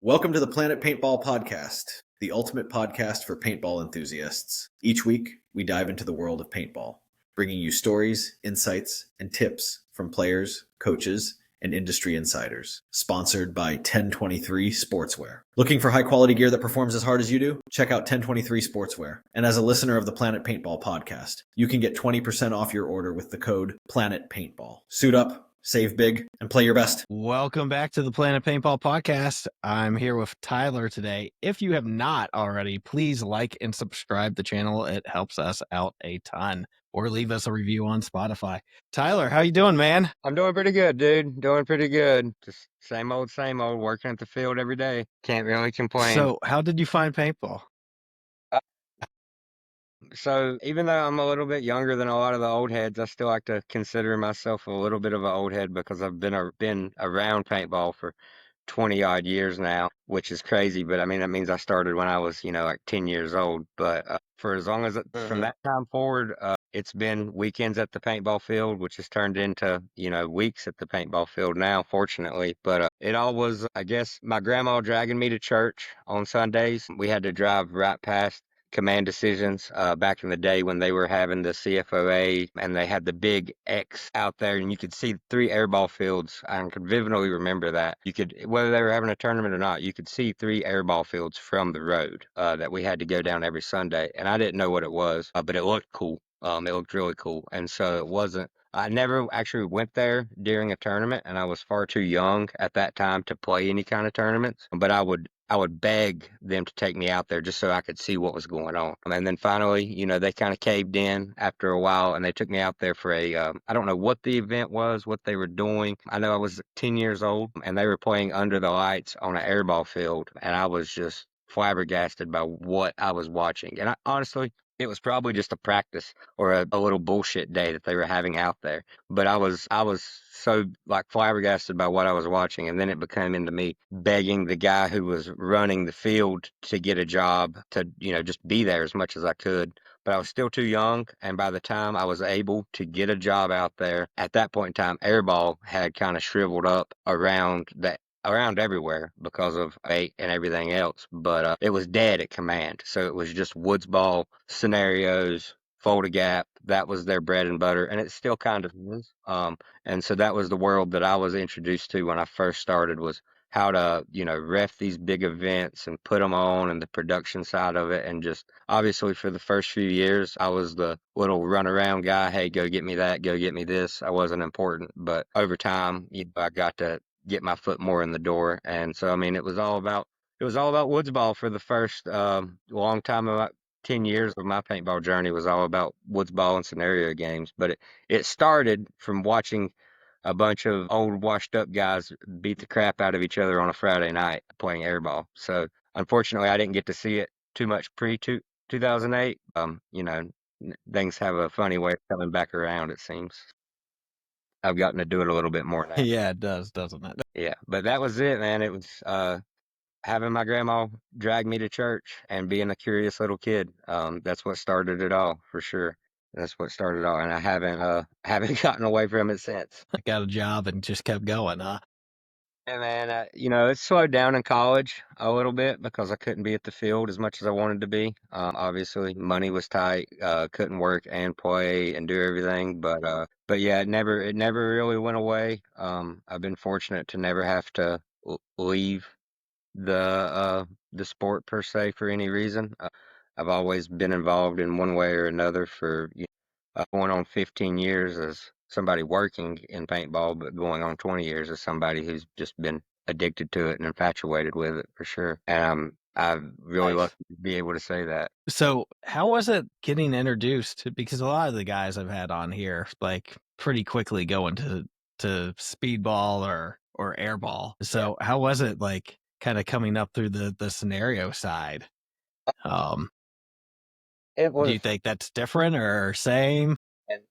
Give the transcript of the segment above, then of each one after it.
Welcome to the Planet Paintball podcast, the ultimate podcast for paintball enthusiasts. Each week, we dive into the world of paintball, bringing you stories, insights, and tips from players, coaches, and industry insiders. Sponsored by 1023 Sportswear. Looking for high-quality gear that performs as hard as you do? Check out 1023 Sportswear. And as a listener of the Planet Paintball podcast, you can get 20% off your order with the code Planet Paintball. Suit up, save big, and play your best. Welcome back to the Planet Paintball podcast. I'm here with Tyler today. If you have not already, please like and subscribe to the channel. It helps us out a ton. Or leave us a review on Spotify. Tyler, how you doing, man? I'm doing pretty good, dude. Doing pretty good. Just same old, working at the field every day. Can't really complain. So how did you find paintball? So even though I'm a little bit younger than a lot of the old heads, I still like to consider myself a little bit of an old head because I've been around paintball for 20 odd years now, which is crazy. But I mean, that means I started when I was, like 10 years old. But for as long as from that time forward, it's been weekends at the paintball field, which has turned into, weeks at the paintball field now, fortunately. But it all was, I guess, my grandma dragging me to church on Sundays. We had to drive right past Command Decisions back in the day when they were having the CFOA and they had the big X out there and you could see 3 airball fields. I can vividly remember that. You could, whether they were having a tournament or not, you could see 3 airball fields from the road that we had to go down every Sunday. And I didn't know what it was, but it looked cool. It looked really cool. And so I never actually went there during a tournament, and I was far too young at that time to play any kind of tournaments. But I would beg them to take me out there just so I could see what was going on. And then finally, they kind of caved in after a while, and they took me out there for I don't know what the event was, what they were doing. I know I was 10 years old, and they were playing under the lights on an airball field, and I was just flabbergasted by what I was watching. And honestly, it was probably just a practice or a little bullshit day that they were having out there. But I was so flabbergasted by what I was watching, and then it became into me begging the guy who was running the field to get a job to, just be there as much as I could. But I was still too young, and by the time I was able to get a job out there, at that point in time, airball had kind of shriveled up around everywhere because of eight and everything else, but it was dead at Command. So it was just Woodsball scenarios, fold a gap. That was their bread and butter, and it still kind of is. And so that was the world that I was introduced to when I first started, was how to, ref these big events and put them on, and the production side of it. And just obviously for the first few years, I was the little runaround guy. Hey, go get me that, go get me this. I wasn't important, but over time, I got to get my foot more in the door. And so, I mean, it was all about Woodsball for the first long time. About 10 years of my paintball journey was all about Woodsball and scenario games. But it started from watching a bunch of old washed up guys beat the crap out of each other on a Friday night playing airball. So unfortunately, I didn't get to see it too much pre 2008. Things have a funny way of coming back around, it seems. I've gotten to do it a little bit more now. Yeah, it does, doesn't it? Yeah, but that was it, man. It was having my grandma drag me to church and being a curious little kid. That's what started it all, for sure. That's what started it all, and I haven't gotten away from it since. I got a job and just kept going, huh? And man, it slowed down in college a little bit because I couldn't be at the field as much as I wanted to be. Obviously, money was tight. Couldn't work and play and do everything. But yeah, it never really went away. I've been fortunate to never have to leave the sport per se for any reason. I've always been involved in one way or another for going on 15 years as somebody working in paintball, but going on 20 years as somebody who's just been addicted to it and infatuated with it, for sure. And I'm really Nice. lucky to be able to say that. So how was it getting introduced? Because a lot of the guys I've had on here, pretty quickly go into speedball or airball. So how was it kind of coming up through the scenario side? It was. Do you think that's different or same?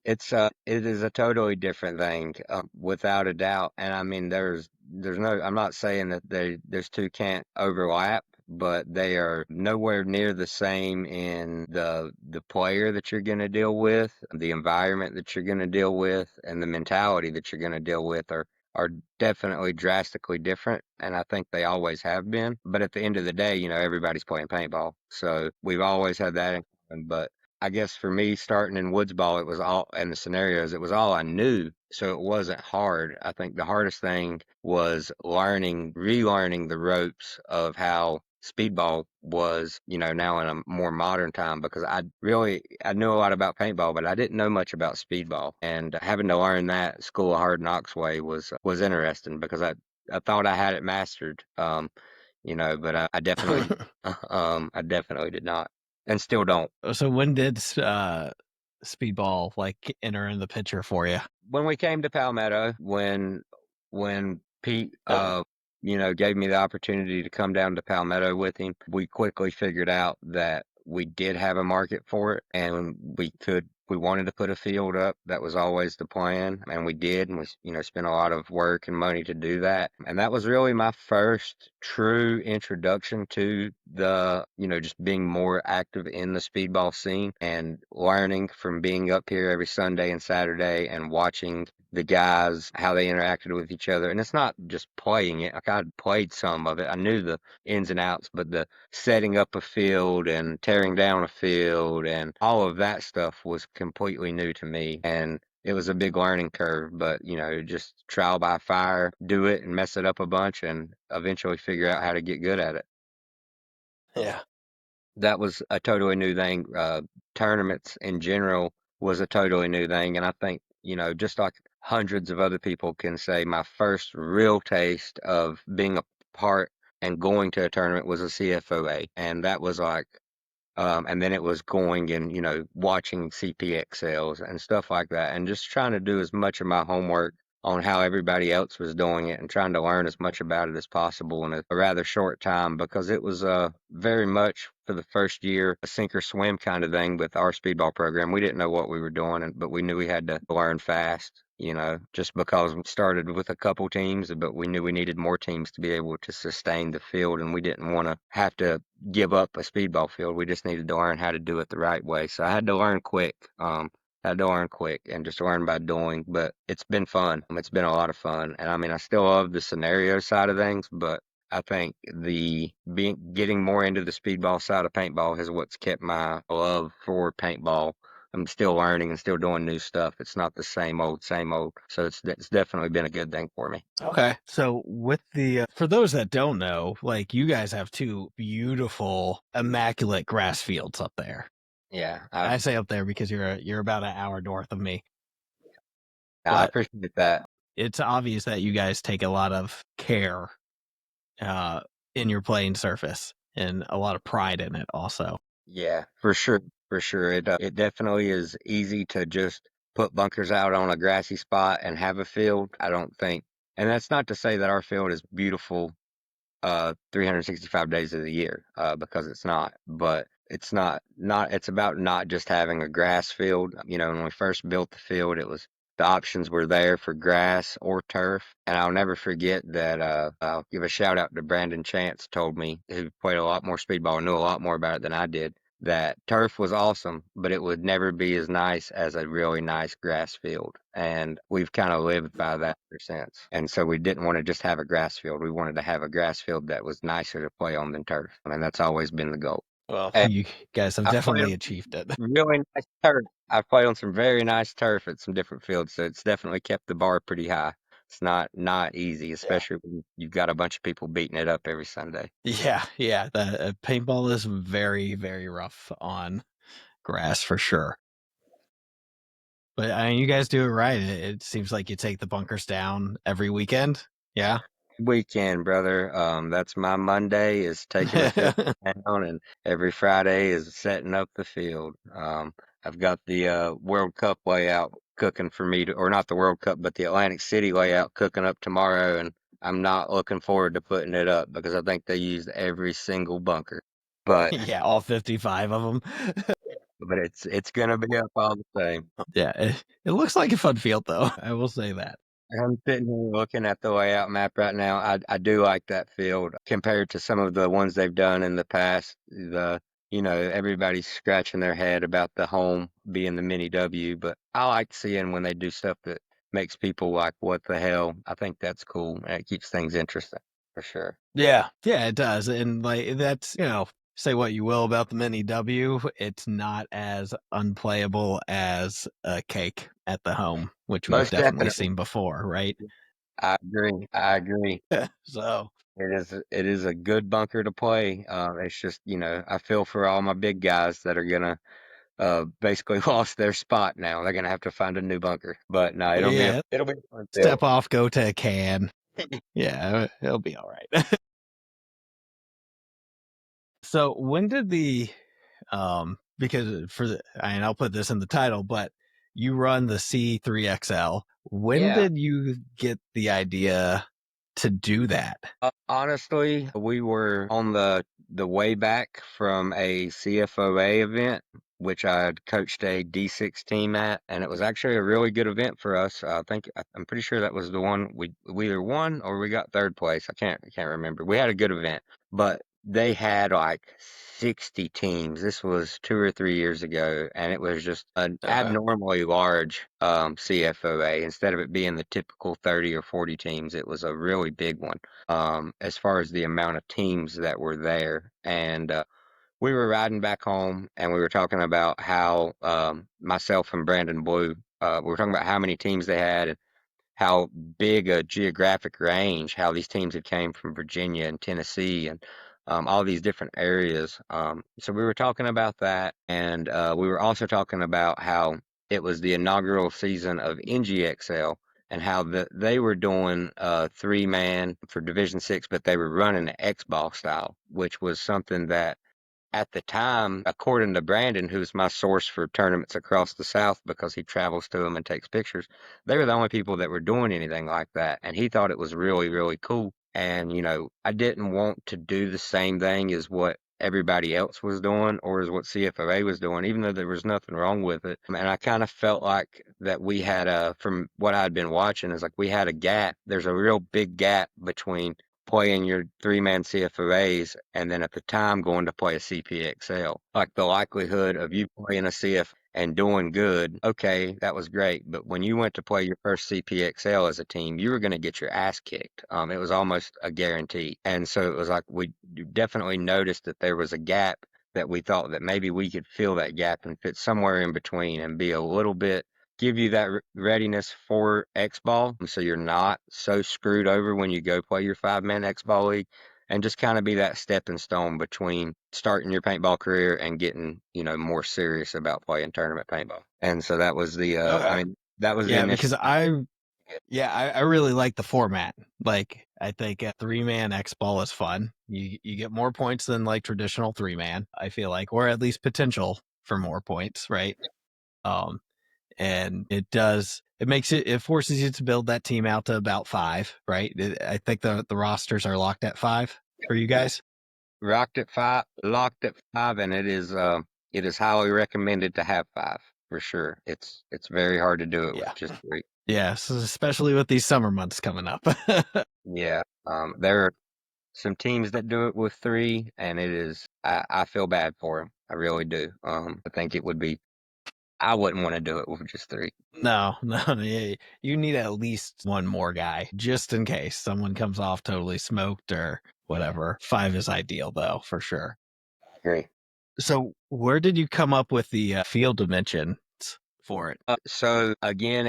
It is a totally different thing, without a doubt. And I mean, there's no, I'm not saying that there's two can't overlap, but they are nowhere near the same in the player that you're going to deal with, the environment that you're going to deal with, and the mentality that you're going to deal with are are definitely drastically different, and I think they always have been. But at the end of the day, everybody's playing paintball, so we've always had that in common. But I guess for me, starting in Woodsball, it was all, and the scenarios, it was all I knew, so it wasn't hard. I think the hardest thing was relearning the ropes of how Speedball was, now in a more modern time, because I knew a lot about paintball, but I didn't know much about Speedball, and having to learn that School of Hard Knocks way was interesting, because I thought I had it mastered, but I definitely did not, and still don't. So when did Speedball like enter in the picture for you? When we came to Palmetto, when Pete gave me the opportunity to come down to Palmetto with him, we quickly figured out that we did have a market for it, and we wanted to put a field up. That was always the plan, and we did, and we spent a lot of work and money to do that. And that was really my first true introduction to the just being more active in the speedball scene, and learning from being up here every Sunday and Saturday and watching the guys, how they interacted with each other. And it's not just playing it. Like, I'd played some of it. I knew the ins and outs, but the setting up a field and tearing down a field and all of that stuff was completely new to me. And it was a big learning curve, but just trial by fire, do it and mess it up a bunch, and eventually figure out how to get good at it. Yeah. That was a totally new thing. Tournaments in general was a totally new thing. And I think, just like hundreds of other people can say, my first real taste of being a part and going to a tournament was a CFOA. And that was like, and then it was going and, watching C3XLs and stuff like that, and just trying to do as much of my homework on how everybody else was doing it, and trying to learn as much about it as possible in a rather short time, because it was very much, for the first year, a sink or swim kind of thing with our speedball program. We didn't know what we were doing, but we knew we had to learn fast. Just because we started with a couple teams, but we knew we needed more teams to be able to sustain the field, and we didn't want to have to give up a speedball field. We just needed to learn how to do it the right way. So I had to learn quick. Had to learn quick and just learn by doing. But it's been fun. It's been a lot of fun. And I mean, I still love the scenario side of things, but I think getting more into the speedball side of paintball is what's kept my love for paintball. I'm still learning and still doing new stuff. It's not the same old, same old. So it's definitely been a good thing for me. Okay. So with the for those that don't know, like, you guys have two beautiful, immaculate grass fields up there. Yeah, I say up there because you're about an hour north of me. I But appreciate that. it's obvious that you guys take a lot of care in your playing surface, and a lot of pride in it also. Yeah, for sure, for sure. It definitely is easy to just put bunkers out on a grassy spot and have a field. I don't think, and that's not to say that our field is beautiful 365 days of the year, because it's not. But it's about not just having a grass field. When we first built the field, the options were there for grass or turf. And I'll never forget that. I'll give a shout out to Brandon Chance, told me, who played a lot more speedball and knew a lot more about it than I did, that turf was awesome, but it would never be as nice as a really nice grass field. And we've kind of lived by that ever since. And so we didn't want to just have a grass field. We wanted to have a grass field that was nicer to play on than turf. I mean, that's always been the goal. Well, And you guys have I played definitely on achieved it. really nice turf. I've played on some very nice turf at some different fields, so it's definitely kept the bar pretty high. It's not easy, especially when you've got a bunch of people beating it up every Sunday. Yeah, yeah. The paintball is very, very rough on grass for sure. But I mean, you guys do it right. It seems like you take the bunkers down every weekend. Yeah. Weekend, brother. That's my Monday, is taking the field down, and every Friday is setting up the field. I've got the World Cup layout cooking for me or not the World Cup, but the Atlantic City layout cooking up tomorrow, and I'm not looking forward to putting it up, because I think they used every single bunker. But Yeah, all 55 of them. but it's gonna be up all the same. Yeah, it looks like a fun field, though. I will say that. I'm sitting here looking at the layout map right now. I do like that field compared to some of the ones they've done in the past. Everybody's scratching their head about the home being the mini W, but I like seeing when they do stuff that makes people like, what the hell? I think that's cool, and it keeps things interesting for sure. Yeah. Yeah, it does. And like that's, say what you will about the Mini W, it's not as unplayable as a cake at the home, which we've Most definitely definitely. seen before, right? I agree. I agree. So It is a good bunker to play. It's just, I feel for all my big guys that are gonna basically lost their spot now. They're gonna have to find a new bunker. But no, yeah, it'll be a fun step field. off, go to a can. Yeah, it'll be all right. So when did because and I'll put this in the title, but you run the C3XL. When Yeah. did you get the idea to do that? Honestly, we were on the way back from a CFOA event, which I had coached a D6 team at, and it was actually a really good event for us. I'm pretty sure that was the one we either won or we got third place. I can't remember. We had a good event, but they had like 60 teams. This was 2 or 3 years ago, and it was just an abnormally large CFOA. Instead of it being the typical 30 or 40 teams, it was a really big one as far as the amount of teams that were there. And we were riding back home and we were talking about how myself and Brandon Blue, we were talking about how many teams they had and how big a geographic range, how these teams had came from Virginia and Tennessee and all these different areas. So we were talking about that, and we were also talking about how it was the inaugural season of NGXL and how they were doing 3-man for Division 6, but they were running the X ball style, which was something that at the time, according to Brandon, who's my source for tournaments across the South because he travels to them and takes pictures, they were the only people that were doing anything like that. And he thought it was really, really cool. And, I didn't want to do the same thing as what everybody else was doing or as what CFOA was doing, even though there was nothing wrong with it. And I kind of felt like that we had from what I'd been watching, is like we had a gap. There's a real big gap between playing your 3-man CFOAs and then at the time going to play a CPXL. Like the likelihood of you playing a CF and doing good, okay, that was great. But when you went to play your first CPXL as a team, you were going to get your ass kicked. It was almost a guarantee. And so it was like we definitely noticed that there was a gap that we thought that maybe we could fill that gap and fit somewhere in between and be a little bit give you that readiness for X ball, so you're not so screwed over when you go play your 5-man X ball league, and just kind of be that stepping stone between starting your paintball career and getting more serious about playing tournament paintball. And so that was Okay. that was the Yeah, initial. because I really like the format. Like, I think a 3-man X ball is fun. You get more points than like traditional 3-man, I feel like, or at least potential for more points, right? Um, and it forces you to build that team out to about 5, right? I think the rosters are locked at 5 for you guys. Locked at 5, and it is highly recommended to have 5 for sure. It's very hard to do it with Yeah. just 3. Yeah, so especially with these summer months coming up. Yeah. There are some teams that do it with 3, and I feel bad for them. I really do. I think I wouldn't want to do it with just 3. No, yeah, you need at least one more guy just in case someone comes off totally smoked or whatever. 5 is ideal though, for sure. I agree. So, where did you come up with the field dimensions for it? So again,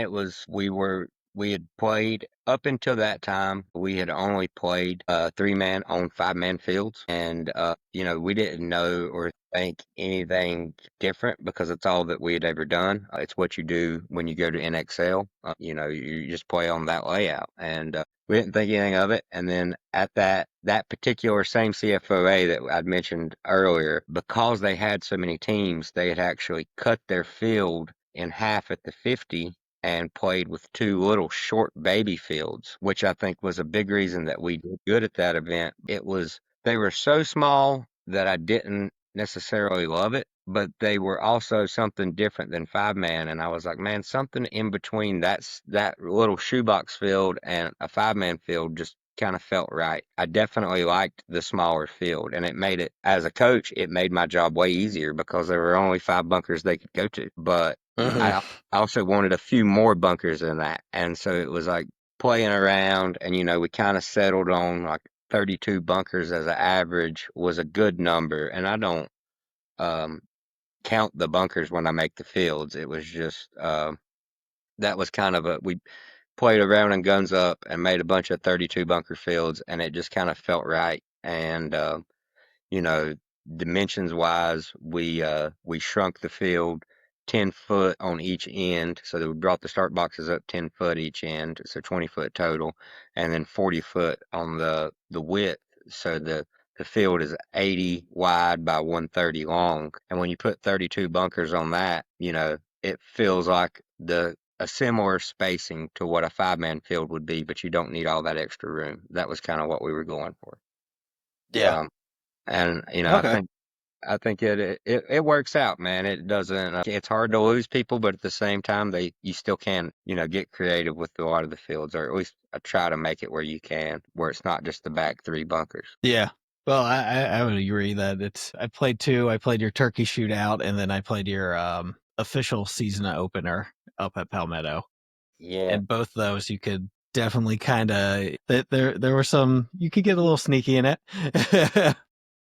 we had played up until that time. We had only played 3-man on 5-man fields, and we didn't know or think anything different because it's all that we had ever done. It's what you do when you go to NXL. You just play on that layout, and we didn't think anything of it. And then at that particular same CFOA that I'd mentioned earlier, because they had so many teams, they had actually cut their field in half at the 50 and played with 2 little short baby fields, which I think was a big reason that we did good at that event. They were so small that I didn't necessarily love it, but they were also something different than 5-man. And I was like, man, something in between that little shoebox field and a 5-man field just kind of felt right. I definitely liked the smaller field, and it made it, as a coach, it made my job way easier because there were only 5 bunkers they could go to. But Mhm. I also wanted a few more bunkers than that. And so it was like playing around, and, we kind of settled on like 32 bunkers as an average was a good number. And I don't um, count the bunkers when I make the fields. It was just, that was kind of we played around and guns up and made a bunch of 32 bunker fields, and it just kind of felt right. And you know, dimensions wise, we shrunk the field 10 foot on each end, so that we brought the start boxes up 10 foot each end, so 20 foot total, and then 40 foot on the width, so the field is 80 wide by 130 long. And when you put 32 bunkers on that, it feels like the a similar spacing to what a 5-man field would be, but you don't need all that extra room. That was kind of what we were going for. Yeah. Um, and Okay. I think it works out, man. It doesn't. It's hard to lose people, but at the same time, you still can, get creative with a lot of the fields, or at least I try to make it where you can, where it's not just the back 3 bunkers. Yeah. Well, I would agree that I played two. I played your turkey shootout, and then I played your official season opener up at Palmetto. Yeah. And both those you could definitely kind of there were some you could get a little sneaky in it. Yeah.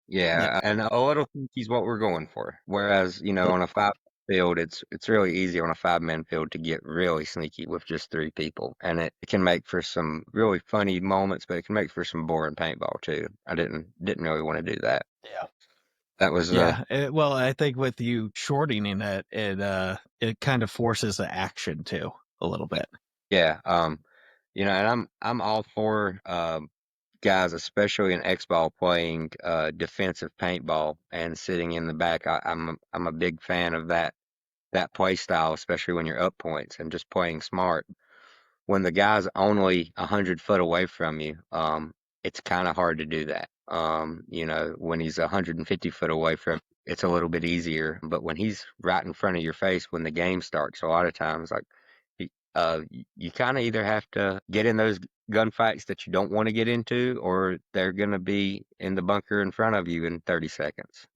Yeah, and a little sneaky is what we're going for. Whereas, on a 5 field, it's really easy on a 5-man field to get really sneaky with just 3 people, and it can make for some really funny moments, but it can make for some boring paintball too. I didn't really want to do that. Yeah. That was Yeah. Well, I think with you shortening it kind of forces the action too a little bit. yeah, and I'm all for guys, especially in X ball, playing defensive paintball and sitting in the back. I'm a big fan of that play style, especially when you're up points and just playing smart. When the guy's only 100 foot away from you, it's kind of hard to do that. When he's 150 foot away from, it's a little bit easier. But when he's right in front of your face when the game starts, a lot of times, like, you kind of either have to get in those gunfights that you don't want to get into, or they're going to be in the bunker in front of you in 30 seconds.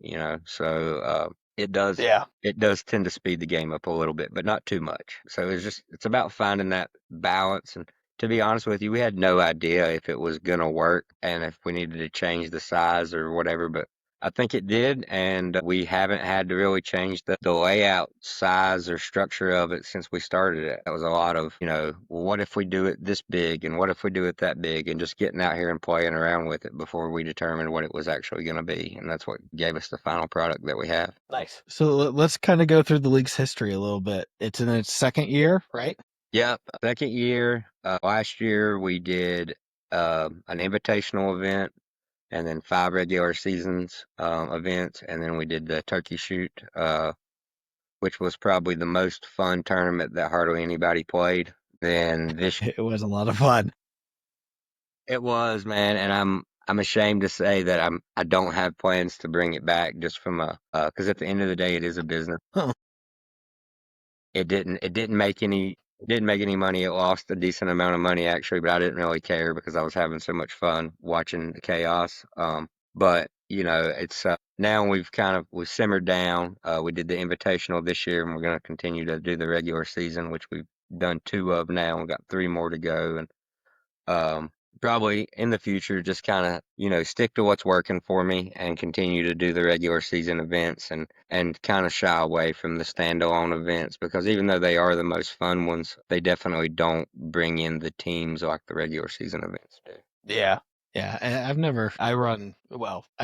So it does Yeah. it does tend to speed the game up a little bit, but not too much. So it's about finding that balance. And to be honest with you, we had no idea if it was gonna work and if we needed to change the size or whatever, but I think it did, and we haven't had to really change the layout, size, or structure of it since we started it. That was a lot of, well, what if we do it this big, and what if we do it that big, and just getting out here and playing around with it before we determined what it was actually going to be. And that's what gave us the final product that we have. Nice. So let's kind of go through the league's history a little bit. It's in its second year, right? Yep. Second year, last year we did an invitational event, and then 5 regular seasons events, and then we did the turkey shoot, which was probably the most fun tournament that hardly anybody played. Then this It was a lot of fun. It was, man, and I'm ashamed to say that I don't have plans to bring it back, just from because at the end of the day it is a business. Huh. It didn't make any money. It lost a decent amount of money actually, but I didn't really care because I was having so much fun watching the chaos. But it's now we've simmered down. We did the invitational this year, and we're going to continue to do the regular season, which we've done 2 of now. We've got 3 more to go, and probably in the future, just kind of, stick to what's working for me and continue to do the regular season events, and kind of shy away from the standalone events, because even though they are the most fun ones, they definitely don't bring in the teams like the regular season events do. Yeah. Yeah. I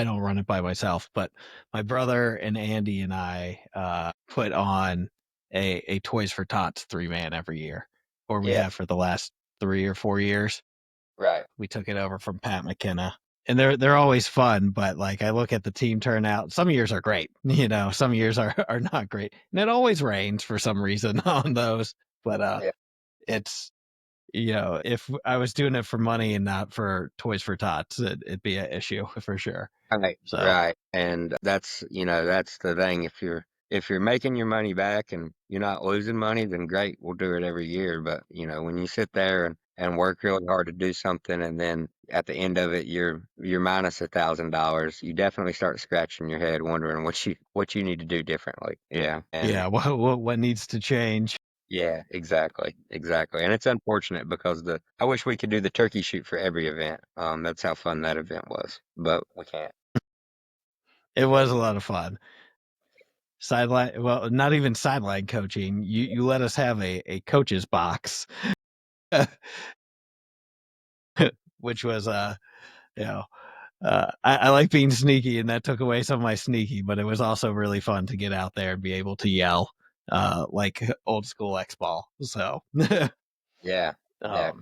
don't run it by myself, but my brother and Andy and I put on a Toys for Tots 3-man every year, or we Yeah. have for the last 3 or 4 years. Right. We took it over from Pat McKenna. And they're always fun, but like I look at the team turnout, some years are great, some years are not great. And it always rains for some reason on those. But Yeah. it's if I was doing it for money and not for Toys for Tots, it'd be an issue for sure. Right. So Right. And that's the thing. If you're making your money back and you're not losing money, then great, we'll do it every year. But when you sit there and and work really hard to do something, and then at the end of it, you're minus $1,000. You definitely start scratching your head, wondering what you need to do differently. Yeah, and Yeah, what needs to change? yeah, exactly, exactly. And it's unfortunate because I wish we could do the turkey shoot for every event. That's how fun that event was, but we can't. It was a lot of fun. Sideline, well, not even sideline coaching. You let us have a coach's box, which was you know, I like being sneaky, and that took away some of my sneaky, but it was also really fun to get out there and be able to yell, like old school X ball. So, Yeah, yeah,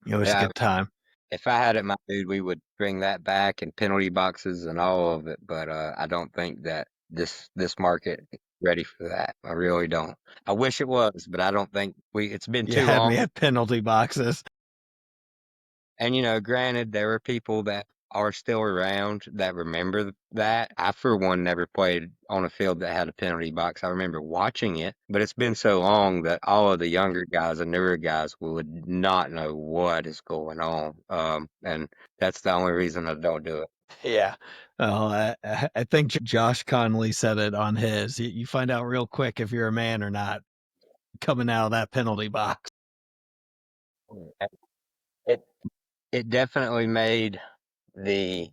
it was a yeah. good time. If I had it, my dude, we would bring that back and penalty boxes and all of it. But I don't think that this market is ready for that. I really don't. I wish it was, but I don't think it's been You too had long. me at penalty boxes. And granted, there are people that are still around that remember that. I, for one, never played on a field that had a penalty box. I remember watching it, but it's been so long that all of the younger guys and newer guys would not know what is going on. And that's the only reason I don't do it. Yeah. Well, I think Josh Conley said it on his. You find out real quick if you're a man or not coming out of that penalty box. It it definitely made the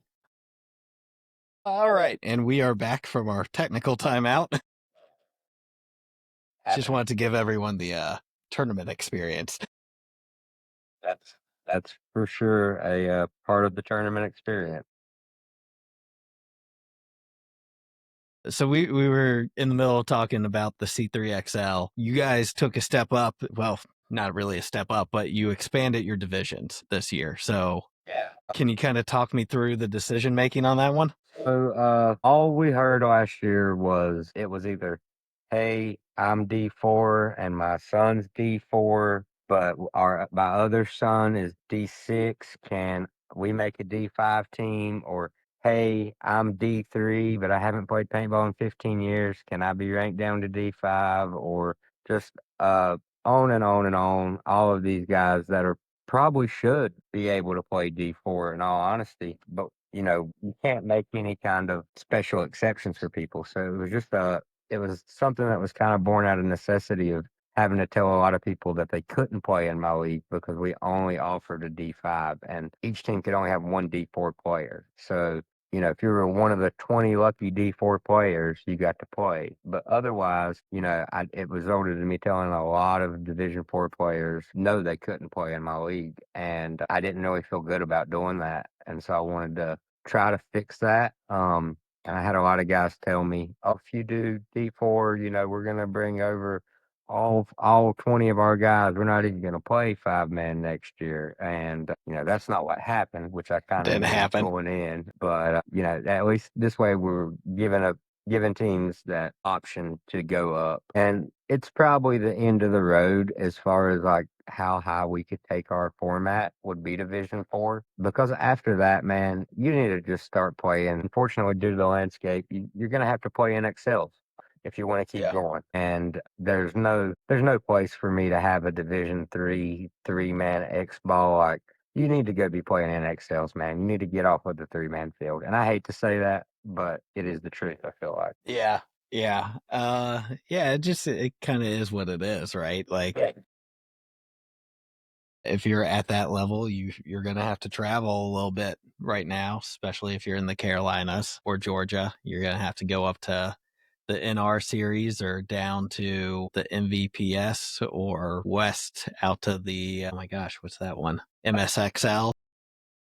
All right. And we are back from our technical timeout. Just wanted to give everyone the tournament experience. That's for sure a part of the tournament experience. So we were in the middle of talking about the C3XL. You guys took a step up. Well, not really a step up, but you expanded your divisions this year. So Yeah. can you kind of talk me through the decision making on that one? So, all we heard last year was it was either, "Hey, I'm D4 and my son's D4, but my other son is D6. Can we make a D5 team?" Or, "Hey, I'm D3, but I haven't played paintball in 15 years. Can I be ranked down to D5?" Or just on and on and on. All of these guys that are probably should be able to play D4 in all honesty, but you can't make any kind of special exceptions for people. So it was just it was something that was kind of born out of necessity of having to tell a lot of people that they couldn't play in my league because we only offered a D5 and each team could only have one D4 player. So if you were one of the 20 lucky D4 players, you got to play. But otherwise, it resulted in me telling a lot of Division 4 players no, they couldn't play in my league. And I didn't really feel good about doing that. And so I wanted to try to fix that. And I had a lot of guys tell me, "Oh, if you do D4, we're going to bring over all 20 of our guys. We're not even going to play 5-man next year." And that's not what happened, which I kind of Didn't knew happen. going in. But at least this way we're giving teams that option to go up. And it's probably the end of the road as far as like how high we could take our format would be Division 4. Because after that, man, you need to just start playing. Unfortunately, due to the landscape, you're going to have to play NXLs if you want to keep going. And there's no place for me to have a Division 3 3-man X ball. Like, you need to go be playing NXLs, man. You need to get off of the 3-man field. And I hate to say that, but it is the truth, I feel like. Yeah. Yeah. Yeah, it kind of is what it is, right? Like if you're at that level, you're going to have to travel a little bit right now, especially if you're in the Carolinas or Georgia. You're going to have to go up to the NR series or down to the MVPS or west out to the, oh my gosh, what's that one? MSXL.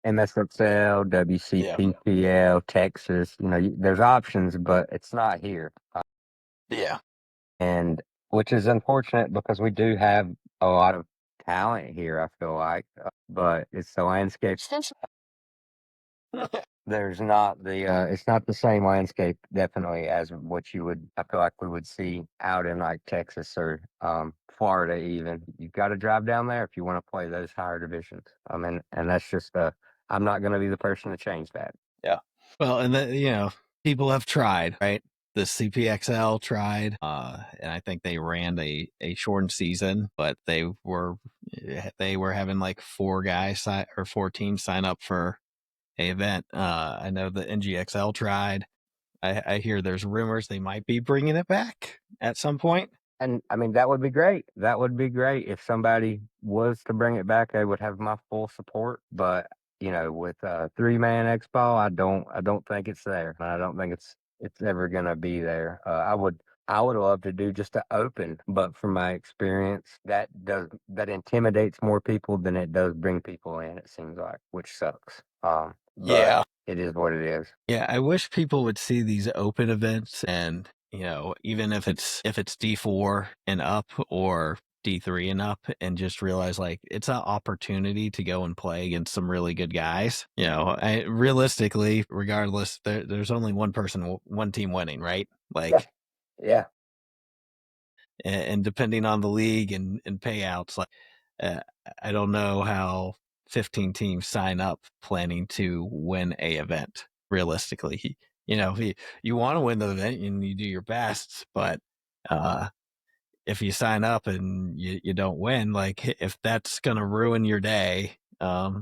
MSXL, WCPPL, Texas, there's options, but it's not here. Yeah. And which is unfortunate because we do have a lot of talent here, I feel like, but it's the landscape. There's not it's not the same landscape definitely as what you would, I feel like we would see out in like Texas or Florida even. You've got to drive down there if you want to play those higher divisions. And that's just I'm not going to be the person to change that. Yeah. Well, and people have tried, right? the CPXL tried, and I think they ran a shortened season, but they were having like 4 guys or 4 teams sign up for a event. I know the NGXL tried. I hear there's rumors they might be bringing it back at some point. And I mean, that would be great. That would be great if somebody was to bring it back. They would have my full support. But with 3-man X ball, I don't think it's there. I don't think it's ever gonna be there. I would love to do just an open, but from my experience, that intimidates more people than it does bring people in. It seems like, which sucks. But Yeah. it is what it is. Yeah, I wish people would see these open events, and even if it's D4 and up or D3 and up, and just realize like it's an opportunity to go and play against some really good guys. Realistically, regardless, there's only one team winning, right? Like, Yeah. and depending on the league and payouts, like uh, I don't know how 15 teams sign up planning to win a event. Realistically, you want to win the event and you do your best, but if you sign up and you don't win, like if that's gonna ruin your day, I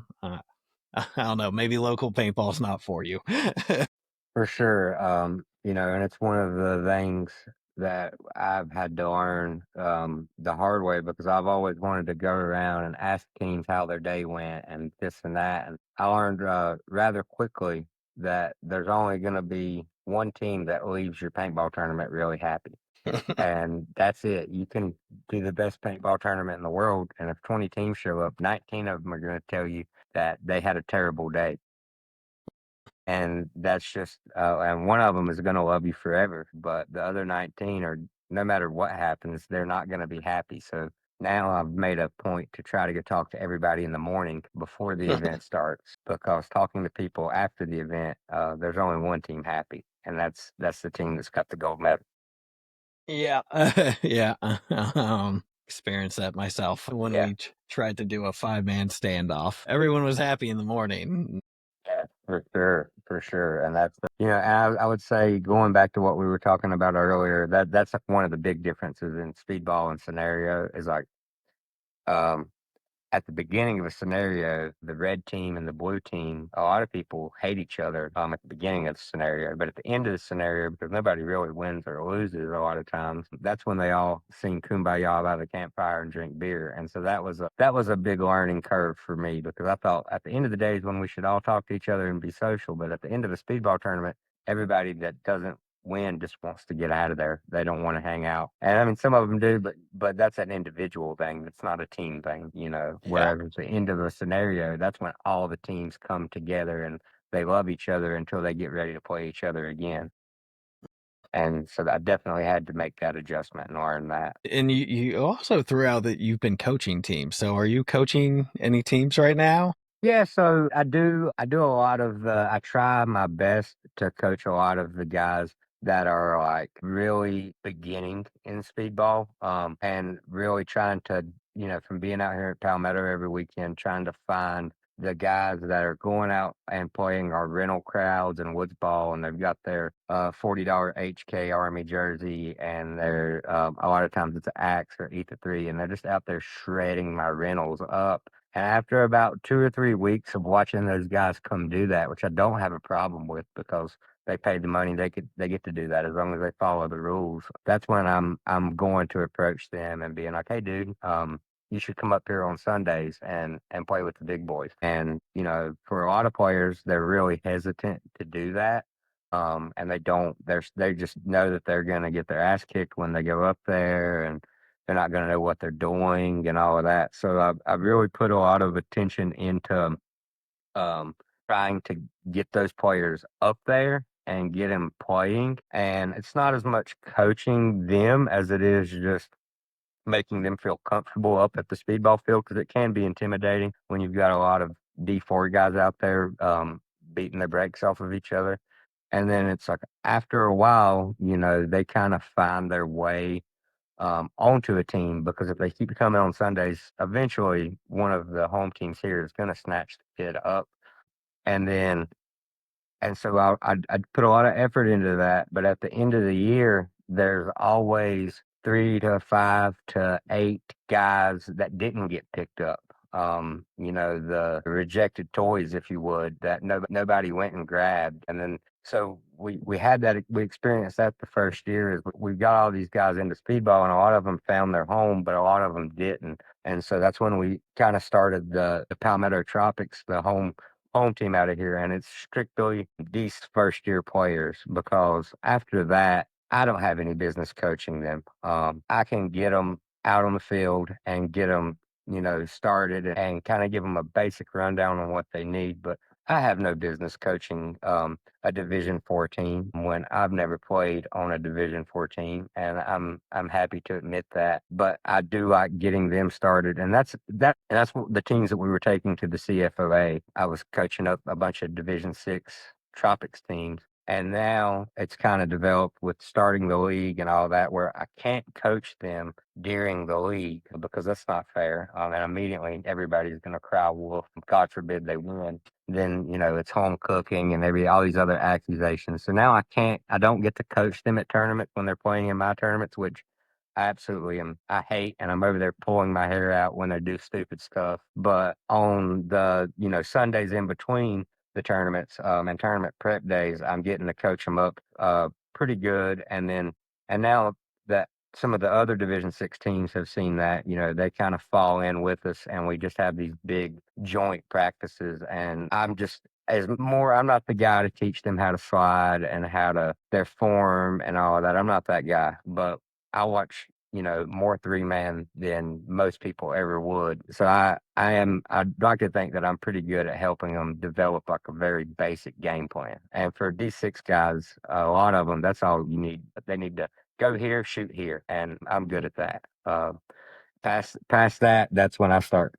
don't know, maybe local paintball's not for you. For sure. And it's one of the things that I've had to learn the hard way because I've always wanted to go around and ask teams how their day went and this and that. And I learned rather quickly that there's only going to be one team that leaves your paintball tournament really happy. And that's it. You can do the best paintball tournament in the world, and if 20 teams show up, 19 of them are going to tell you that they had a terrible day. And that's just, and one of them is going to love you forever, but the other 19 are, no matter what happens, they're not going to be happy. So now I've made a point to try to go talk to everybody in the morning before the event starts, because talking to people after the event, there's only one team happy, and that's the team that's got the gold medal. Yeah, yeah. Experienced that myself when Yeah. we tried to do a 5-man standoff. Everyone was happy in the morning. Yeah, for sure, and that's I would say, going back to what we were talking about earlier, that's like one of the big differences in speedball and scenario is like, um, at the beginning of a scenario, the red team and the blue team, a lot of people hate each other at the beginning of the scenario, but at the end of the scenario, because nobody really wins or loses a lot of times, that's when they all sing "Kumbaya" by the campfire and drink beer. And so that was a big learning curve for me, because I thought at the end of the day is when we should all talk to each other and be social. But at the end of a speedball tournament, everybody that doesn't win just wants to get out of there. They don't want to hang out. And I mean, some of them do, but that's an individual thing. It's not a team thing, Yeah. Whereas at the end of a scenario, that's when all the teams come together and they love each other until they get ready to play each other again. And so I definitely had to make that adjustment and learn that. And you also threw out that you've been coaching teams. So are you coaching any teams right now? Yeah, so I do a lot of I try my best to coach a lot of the guys that are like really beginning in speedball, and really trying to, from being out here at Palmetto every weekend, trying to find the guys that are going out and playing our rental crowds and Woodsball, and they've got their $40 HK Army jersey, and they're a lot of times it's an Axe or E3, and they're just out there shredding my rentals up. And after about 2 or 3 weeks of watching those guys come do that, which I don't have a problem with because they paid the money, they get to do that as long as they follow the rules. That's when I'm going to approach them and being like, "Hey, dude, you should come up here on Sundays and play with the big boys." And for a lot of players, they're really hesitant to do that. And they don't. They just know that they're gonna get their ass kicked when they go up there, and they're not going to know what they're doing and all of that. So I've really put a lot of attention into um, trying to get those players up there and get them playing. And it's not as much coaching them as it is just making them feel comfortable up at the speedball field, because it can be intimidating when you've got a lot of D4 guys out there beating their brakes off of each other. And then it's like after a while, they kind of find their way onto a team, because if they keep coming on Sundays, eventually one of the home teams here is going to snatch the kid up. And then And so I'd put a lot of effort into that. But at the end of the year, there's always 3 to 5 to 8 guys that didn't get picked up. The rejected toys, if you would, that nobody went and grabbed. And then so we had that, we experienced that the first year is we got all these guys into speedball, and a lot of them found their home, but a lot of them didn't. And so that's when we kind of started the Palmetto Tropics, the home team out of here, and it's strictly these first year players, because after that, I don't have any business coaching them. I can get them out on the field and get them, started and kind of give them a basic rundown on what they need, but I have no business coaching a Division 4 team when I've never played on a Division 4 team, and I'm happy to admit that. But I do like getting them started, and that's what the teams that we were taking to the CFOA. I was coaching up a bunch of Division 6 Tropics teams. And now it's kind of developed with starting the league and all that, where I can't coach them during the league because that's not fair. And immediately everybody's going to cry wolf. God forbid they win. Then, it's home cooking and all these other accusations. So now I don't get to coach them at tournaments when they're playing in my tournaments, which I absolutely am. I hate, and I'm over there pulling my hair out when they do stupid stuff. But on the, Sundays in between the tournaments, and tournament prep days, I'm getting to coach them up, pretty good. And now that some of the other Division 6 teams have seen that, they kind of fall in with us, and we just have these big joint practices. And I'm not the guy to teach them how to slide and their form and all of that. I'm not that guy, but I watch, more 3-man than most people ever would. So I'd like to think that I'm pretty good at helping them develop like a very basic game plan. And for D6 guys, a lot of them, that's all you need. They need to go here, shoot here, and I'm good at that. Past that, that's when I start,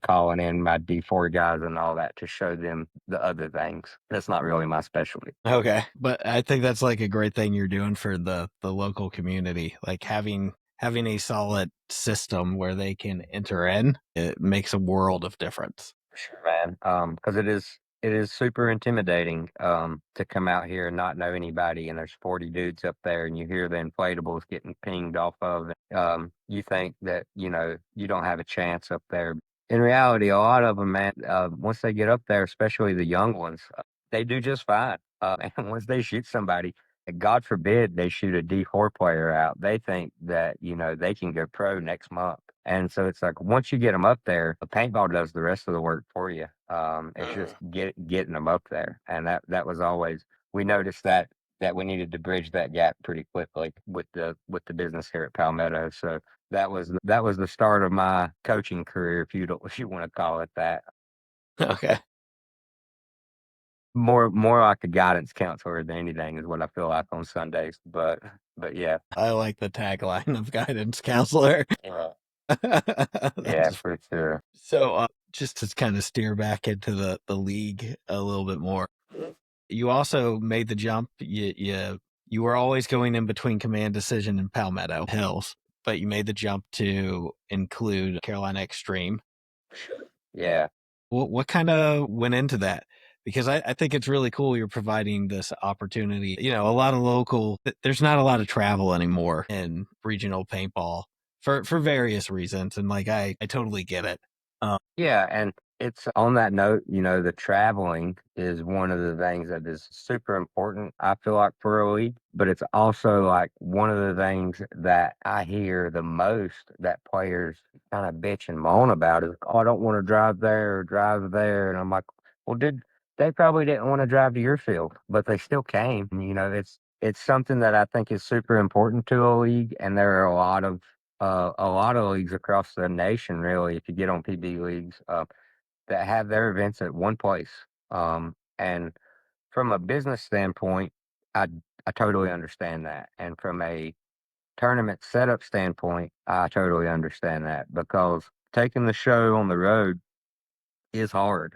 calling in my D4 guys and all that to show them the other things. That's not really my specialty. Okay. But I think that's like a great thing you're doing for the local community. Like having a solid system where they can enter in, it makes a world of difference. Sure, man. Because it is super intimidating to come out here and not know anybody, and there's 40 dudes up there, and you hear the inflatables getting pinged off of. You think that you don't have a chance up there. In reality, a lot of them, man, once they get up there, especially the young ones, they do just fine. And once they shoot somebody, God forbid they shoot a D4 player out, they think that they can go pro next month. And so it's like once you get them up there, the paintball does the rest of the work for you. It's just getting them up there, and that was always, we noticed that we needed to bridge that gap pretty quickly with the business here at Palmetto. So that was the start of my coaching career, if you want to call it that. Okay. More like a guidance counselor than anything is what I feel like on Sundays. But yeah. I like the tagline of guidance counselor. Yeah, for sure. So, just to kind of steer back into the league a little bit more, you also made the jump. You were always going in between Command Decision and Palmetto Hills, but you made the jump to include Carolina Extreme. Yeah. What kind of went into that? Because I think it's really cool you're providing this opportunity. A lot of there's not a lot of travel anymore in regional paintball for various reasons. And like, I totally get it. Yeah, and it's on that note, the traveling is one of the things that is super important, I feel like, for a league, but it's also like one of the things that I hear the most that players kind of bitch and moan about is, oh, I don't want to drive there or drive there. And I'm like, well, they probably didn't want to drive to your field, but they still came. And, it's something that I think is super important to a league, and there are a lot of leagues across the nation, really, if you get on PB leagues, that have their events at one place. And from a business standpoint, I I totally understand that. And from a tournament setup standpoint, I totally understand that, because taking the show on the road is hard.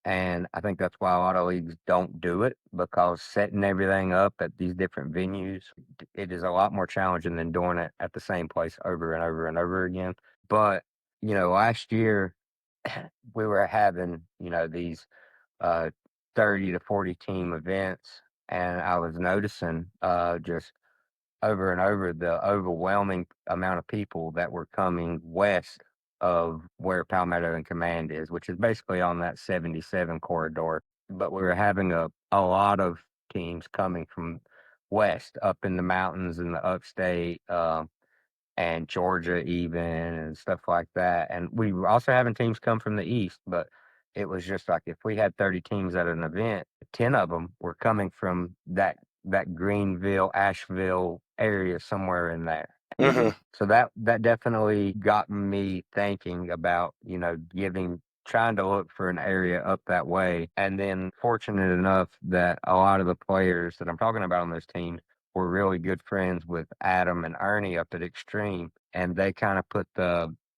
And I think that's why a lot of leagues don't do it, because setting everything up at these different venues, it is a lot more challenging than doing it at the same place over and over and over again. But, last year we were having, these uh, 30 to 40 team events, and I was noticing just over and over the overwhelming amount of people that were coming west of where Palmetto and Command is, which is basically on that 77 corridor. But we were having a lot of teams coming from west up in the mountains in the upstate. And Georgia even and stuff like that. And we were also having teams come from the east, but it was just like if we had 30 teams at an event, 10 of them were coming from that Greenville, Asheville area somewhere in there. So that definitely got me thinking about, trying to look for an area up that way. And then fortunate enough that a lot of the players that I'm talking about on those teams were really good friends with Adam and Ernie up at Extreme, and they kind of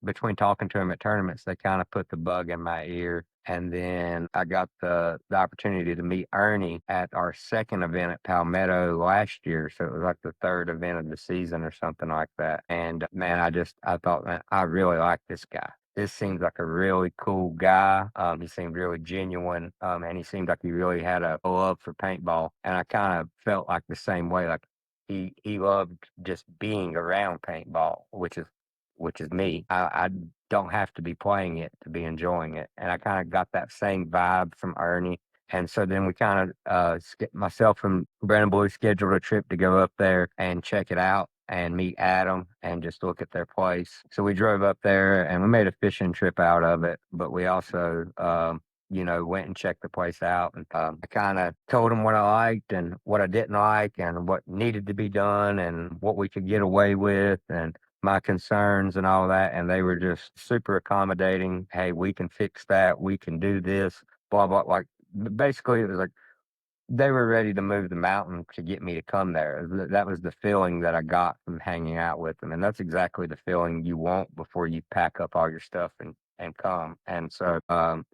between talking to them at tournaments, they kind of put the bug in my ear. And then I got the opportunity to meet Ernie at our second event at Palmetto last year. So it was like the third event of the season or something like that. And man, I thought, man, I really like this guy. This seems like a really cool guy. He seemed really genuine, and he seemed like he really had a love for paintball. And I kind of felt like the same way. Like he loved just being around paintball, which is me. I don't have to be playing it to be enjoying it, and I kind of got that same vibe from Ernie. And so then we kind of myself and Brandon Blue scheduled a trip to go up there and check it out and meet Adam and just look at their place. So we drove up there and we made a fishing trip out of it, but we also went and checked the place out. And I kind of told them what I liked and what I didn't like and what needed to be done and what we could get away with and my concerns and all that. And they were just super accommodating. Hey, we can fix that. We can do this, blah, blah. Like basically it was like, they were ready to move the mountain to get me to come there. That was the feeling that I got from hanging out with them. And that's exactly the feeling you want before you pack up all your stuff and come. And so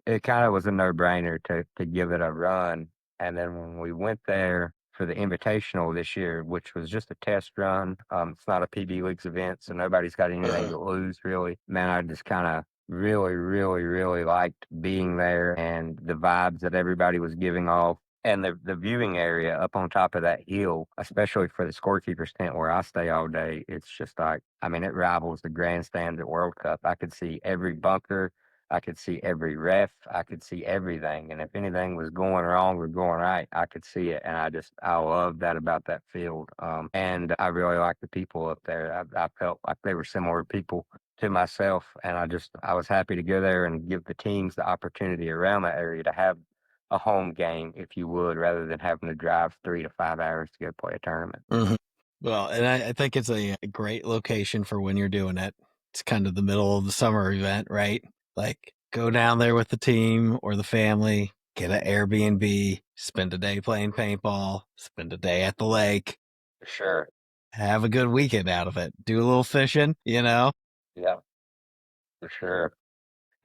it kind of was a no-brainer to give it a run. And then when we went there for the Invitational this year, which was just a test run, it's not a PB Leagues event, so nobody's got anything to lose, really. Man, I just kind of really, really, really liked being there and the vibes that everybody was giving off. And the viewing area up on top of that hill, especially for the scorekeeper's tent where I stay all day, it's just like, I mean, it rivals the grandstands at World Cup. I could see every bunker. I could see every ref. I could see everything. And if anything was going wrong or going right, I could see it. And I love that about that field. And I really like the people up there. I felt like they were similar people to myself. And I was happy to go there and give the teams the opportunity around that area to have a home game, if you would, rather than having to drive 3 to 5 hours to go play a tournament. Well, and I think it's a great location for when you're doing it. It's kind of the middle of the summer event, right? Like go down there with the team or the family, get an Airbnb, spend a day playing paintball, spend a day at the lake. For sure. Have a good weekend out of it. Do a little fishing, Yeah, for sure.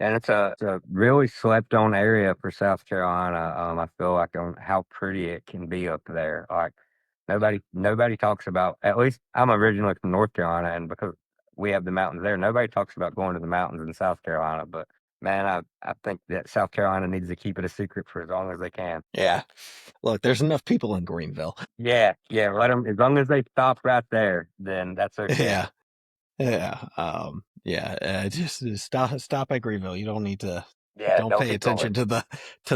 And it's a really slept on area for South Carolina. I feel like on how pretty it can be up there. Like nobody talks about, at least I'm originally from North Carolina, and because we have the mountains there, nobody talks about going to the mountains in South Carolina. But man, I think that South Carolina needs to keep it a secret for as long as they can. Yeah. Look, there's enough people in Greenville. Yeah, let them, as long as they stop right there, then that's okay. Yeah. Just stop at Greenville. You don't need to. Yeah, Don't pay attention to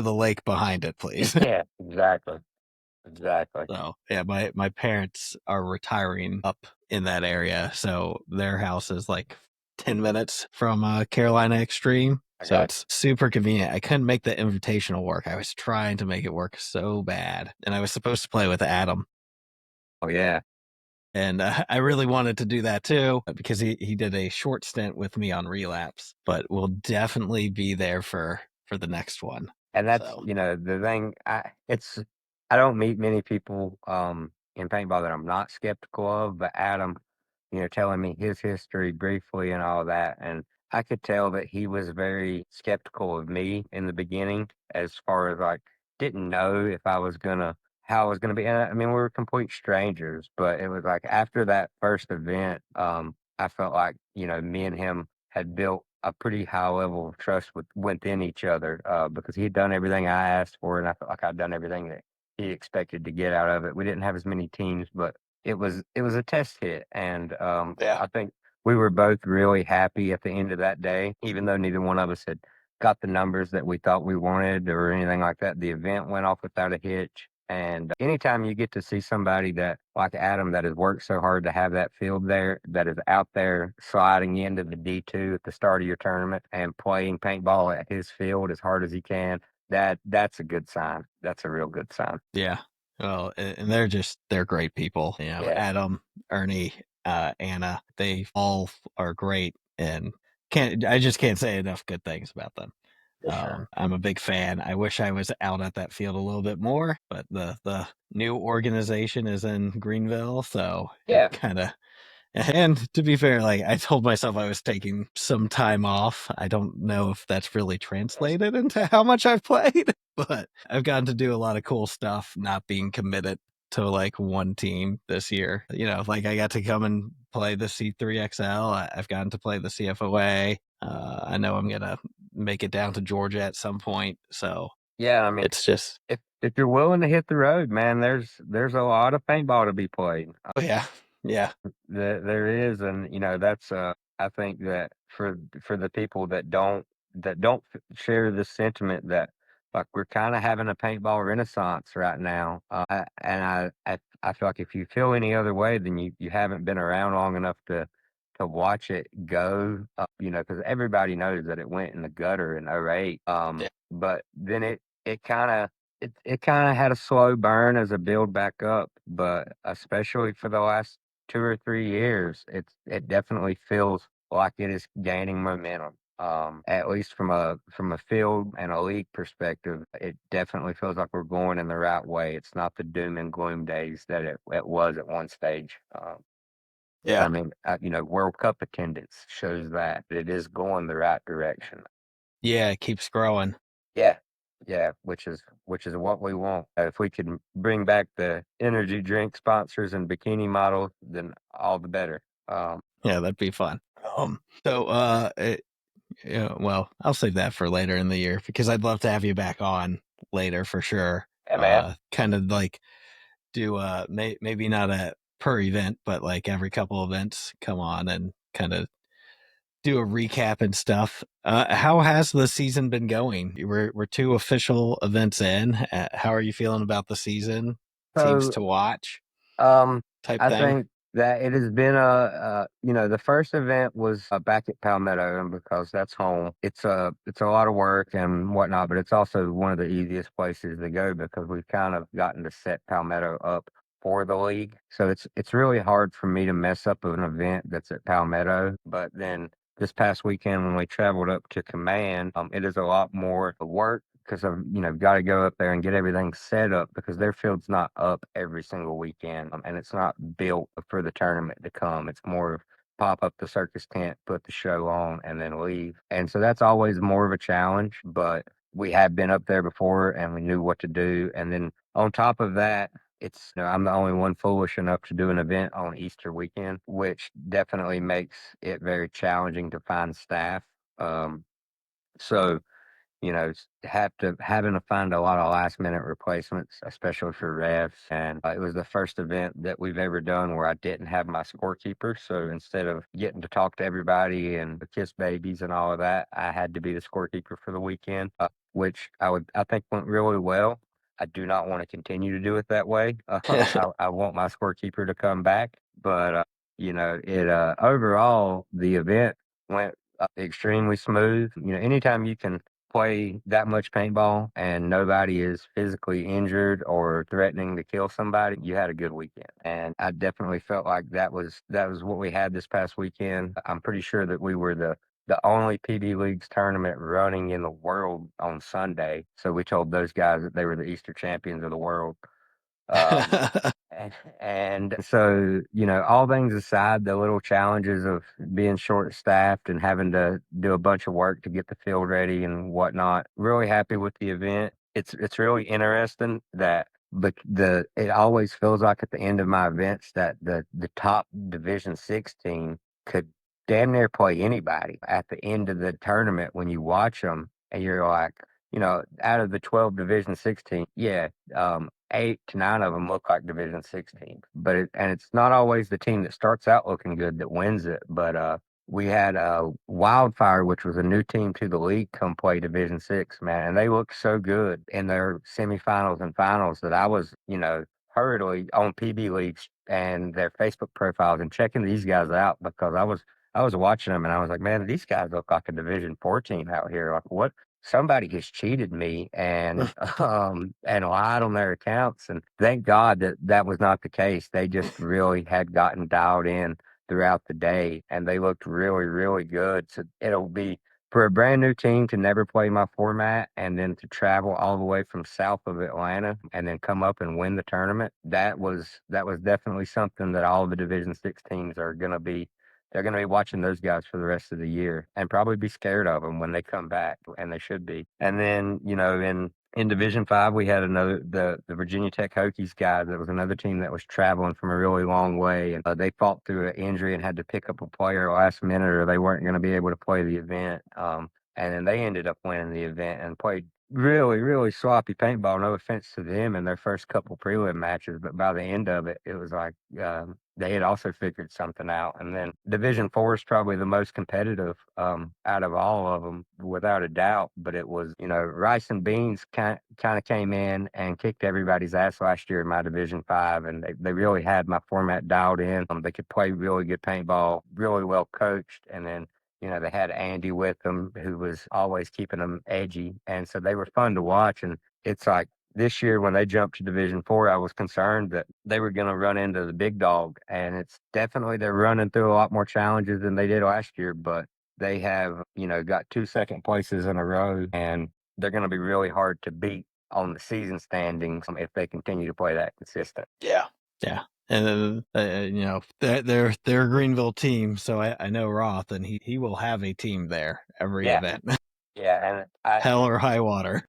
the lake behind it, please. Yeah, exactly. So yeah, my parents are retiring up in that area, so their house is like 10 minutes from Carolina Extreme. So it's super convenient. I couldn't make the invitational work. I was trying to make it work so bad, and I was supposed to play with Adam. Oh yeah. And I really wanted to do that too because he did a short stint with me on Relapse, but we'll definitely be there for the next one. And that's the thing. I don't meet many people in paintball that I'm not skeptical of, but Adam, telling me his history briefly and all that, and I could tell that he was very skeptical of me in the beginning, as far as like didn't know if I was gonna how I was gonna be. And I mean, we were complete strangers, but it was like after that first event, I felt like me and him had built a pretty high level of trust within each other, because he had done everything I asked for, and I felt like I'd done everything that he expected to get out of it. We didn't have as many teams, but it was a test hit, and Yeah. I think we were both really happy at the end of that day, even though neither one of us had got the numbers that we thought we wanted or anything like that. The event went off without a hitch. And anytime you get to see somebody that, like Adam, that has worked so hard to have that field there, that is out there sliding into the D2 at the start of your tournament and playing paintball at his field as hard as he can, that's a good sign. That's a real good sign. Yeah. Well, and they're great people. You know, Yeah. Adam, Ernie, Anna, they all are great, and I just can't say enough good things about them. For sure. I'm a big fan. I wish I was out at that field a little bit more, but the new organization is in Greenville, so Yeah. it kind of. And to be fair, like I told myself I was taking some time off. I don't know if that's really translated into how much I've played, but I've gotten to do a lot of cool stuff, not being committed to like one team this year. You know, like I got to come and play the C3XL. I've gotten to play the CFOA. I know I'm gonna make it down to Georgia at some point. So Yeah, I mean, it's just, if you're willing to hit the road, man, there's a lot of paintball to be played. oh yeah, yeah, There is, and that's I think that for the people that don't share the sentiment that like we're kind of having a paintball renaissance right now, and I feel like if you feel any other way, then you haven't been around long enough to watch it go, because everybody knows that it went in the gutter in '08. yeah, But then it kind of had a slow burn as a build back up, but especially for the last 2 or 3 years, it definitely feels like it is gaining momentum. At least from a field and a league perspective, it definitely feels like we're going in the right way. It's not the doom and gloom days that it was at one stage. I yeah, mean, World Cup attendance shows that it is going the right direction. yeah. It keeps growing. Yeah. Yeah, which is what we want. If we could bring back the energy drink sponsors and bikini models, then all the better. Yeah, that'd be fun. So, yeah, well, I'll save that for later in the year because I'd love to have you back on later for sure. Yeah, man. Kind of like do maybe not a per event, but like every couple events, come on and kind of do a recap and stuff. How has the season been going? We're two official events in. How are you feeling about the season? Teams So to watch Um, type I thing. think that it has been the first event was back at Palmetto, and because that's home, it's a lot of work and whatnot, but it's also one of the easiest places to go because we've kind of gotten to set Palmetto up for the league. So it's really hard for me to mess up an event that's at Palmetto. But then this past weekend when we traveled up to Command, it is a lot more work because I've got to go up there and get everything set up because their field's not up every single weekend, and it's not built for the tournament to come. It's more of pop up the circus tent, put the show on, and then leave. And so that's always more of a challenge, but we have been up there before and we knew what to do. And then on top of that, I'm the only one foolish enough to do an event on Easter weekend, which definitely makes it very challenging to find staff. So having to find a lot of last minute replacements, especially for refs. And it was the first event that we've ever done where I didn't have my scorekeeper. So instead of getting to talk to everybody and kiss babies and all of that, I had to be the scorekeeper for the weekend, which I think went really well. I do not want to continue to do it that way. I want my scorekeeper to come back, but it overall the event went extremely smooth. Anytime you can play that much paintball and nobody is physically injured or threatening to kill somebody, you had a good weekend. And I definitely felt like that was what we had this past weekend. I'm pretty sure that we were the only PB Leagues tournament running in the world on Sunday. So we told those guys that they were the Easter champions of the world. Um, and so, all things aside, the little challenges of being short staffed and having to do a bunch of work to get the field ready and whatnot, really happy with the event. It's really interesting that it always feels like at the end of my events that the top Division 6 team could damn near play anybody at the end of the tournament when you watch them, and you're like, out of the 12 Division 16, yeah, 8 to 9 of them look like Division 16. And it's not always the team that starts out looking good that wins it. But we had Wildfire, which was a new team to the league, come play Division 6, man, and they looked so good in their semifinals and finals that I was, hurriedly on PB leagues and their Facebook profiles and checking these guys out because I was watching them and I was like, man, these guys look like a Division 4 team out here. Like, what? Somebody has cheated me and and lied on their accounts. And thank God that that was not the case. They just really had gotten dialed in throughout the day, and they looked really, really good. So it'll be for a brand new team to never play my format and then to travel all the way from south of Atlanta and then come up and win the tournament. That was definitely something that all of the Division 6 teams are going to be. They're going to be watching those guys for the rest of the year and probably be scared of them when they come back, and they should be. And then, in Division 5, we had the Virginia Tech Hokies guys. That was another team that was traveling from a really long way, and they fought through an injury and had to pick up a player last minute, or they weren't going to be able to play the event. And then they ended up winning the event and played really, really sloppy paintball. No offense to them in their first couple prelim matches, but by the end of it, it was like they had also figured something out. And then Division 4 is probably the most competitive out of all of them, without a doubt. But it was, Rice and Beans kind of came in and kicked everybody's ass last year in my Division 5, and they really had my format dialed in. They could play really good paintball, really well coached, and then they had Andy with them, who was always keeping them edgy. And so they were fun to watch. And it's like this year when they jumped to Division 4, I was concerned that they were going to run into the big dog. And it's definitely, they're running through a lot more challenges than they did last year. But they have, got 2 second places in a row. And they're going to be really hard to beat on the season standings if they continue to play that consistent. Yeah. Yeah. And then, they're a Greenville team, so I know Roth, and he will have a team there every event. Yeah, and hell or high water.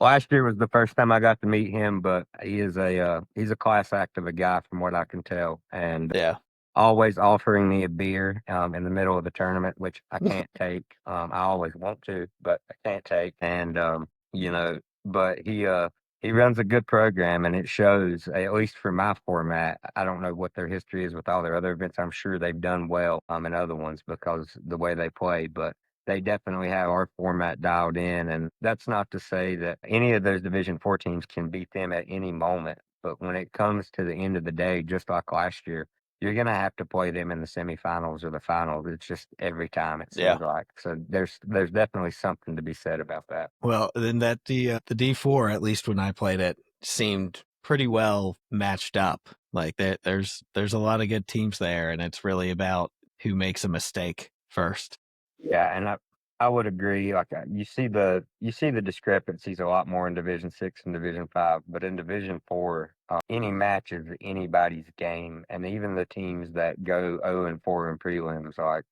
Last year was the first time I got to meet him, but he's a class act of a guy from what I can tell, and Yeah. always offering me a beer in the middle of the tournament, which I can't take. I always want to, but I can't take, and but he runs a good program, and it shows, at least for my format. I don't know what their history is with all their other events. I'm sure they've done well in other ones because the way they play, but they definitely have our format dialed in. And that's not to say that any of those Division 4 teams can beat them at any moment. But when it comes to the end of the day, just like last year, you're going to have to play them in the semifinals or the finals. It's just every time, it seems like. So there's definitely something to be said about that. Well, then the D4, at least when I played it, seemed pretty well matched up. Like there's a lot of good teams there, and it's really about who makes a mistake first. Yeah, and I would agree. Like you see the discrepancies a lot more in Division 6 and Division 5, but in Division 4, any match is anybody's game, and even the teams that go 0-4 in prelims, like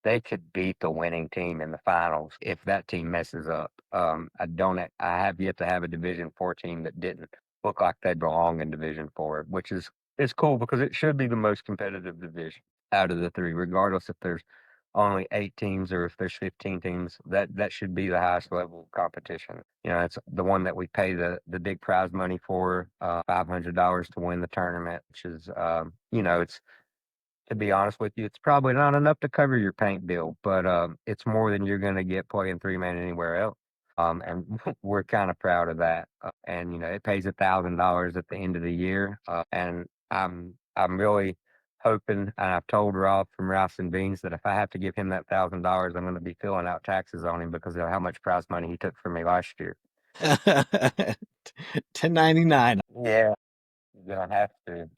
they could beat the winning team in the finals if that team messes up. I have yet to have a Division 4 team that didn't look like they belong in Division 4, which is cool because it should be the most competitive division out of the 3, regardless if there's only 8 teams or if there's 15 teams. That should be the highest level of competition. It's the one that we pay the big prize money for, $500 to win the tournament, which is, it's, to be honest with you, it's probably not enough to cover your paint bill, but it's more than you're going to get playing 3-man anywhere else. And we're kind of proud of that. And it pays $1,000 at the end of the year. And I'm really hoping, and I've told Rob from Rice and Beans that if I have to give him that $1,000, I'm going to be filling out taxes on him because of how much prize money he took from me last year. 1099. Yeah, you're gonna have to.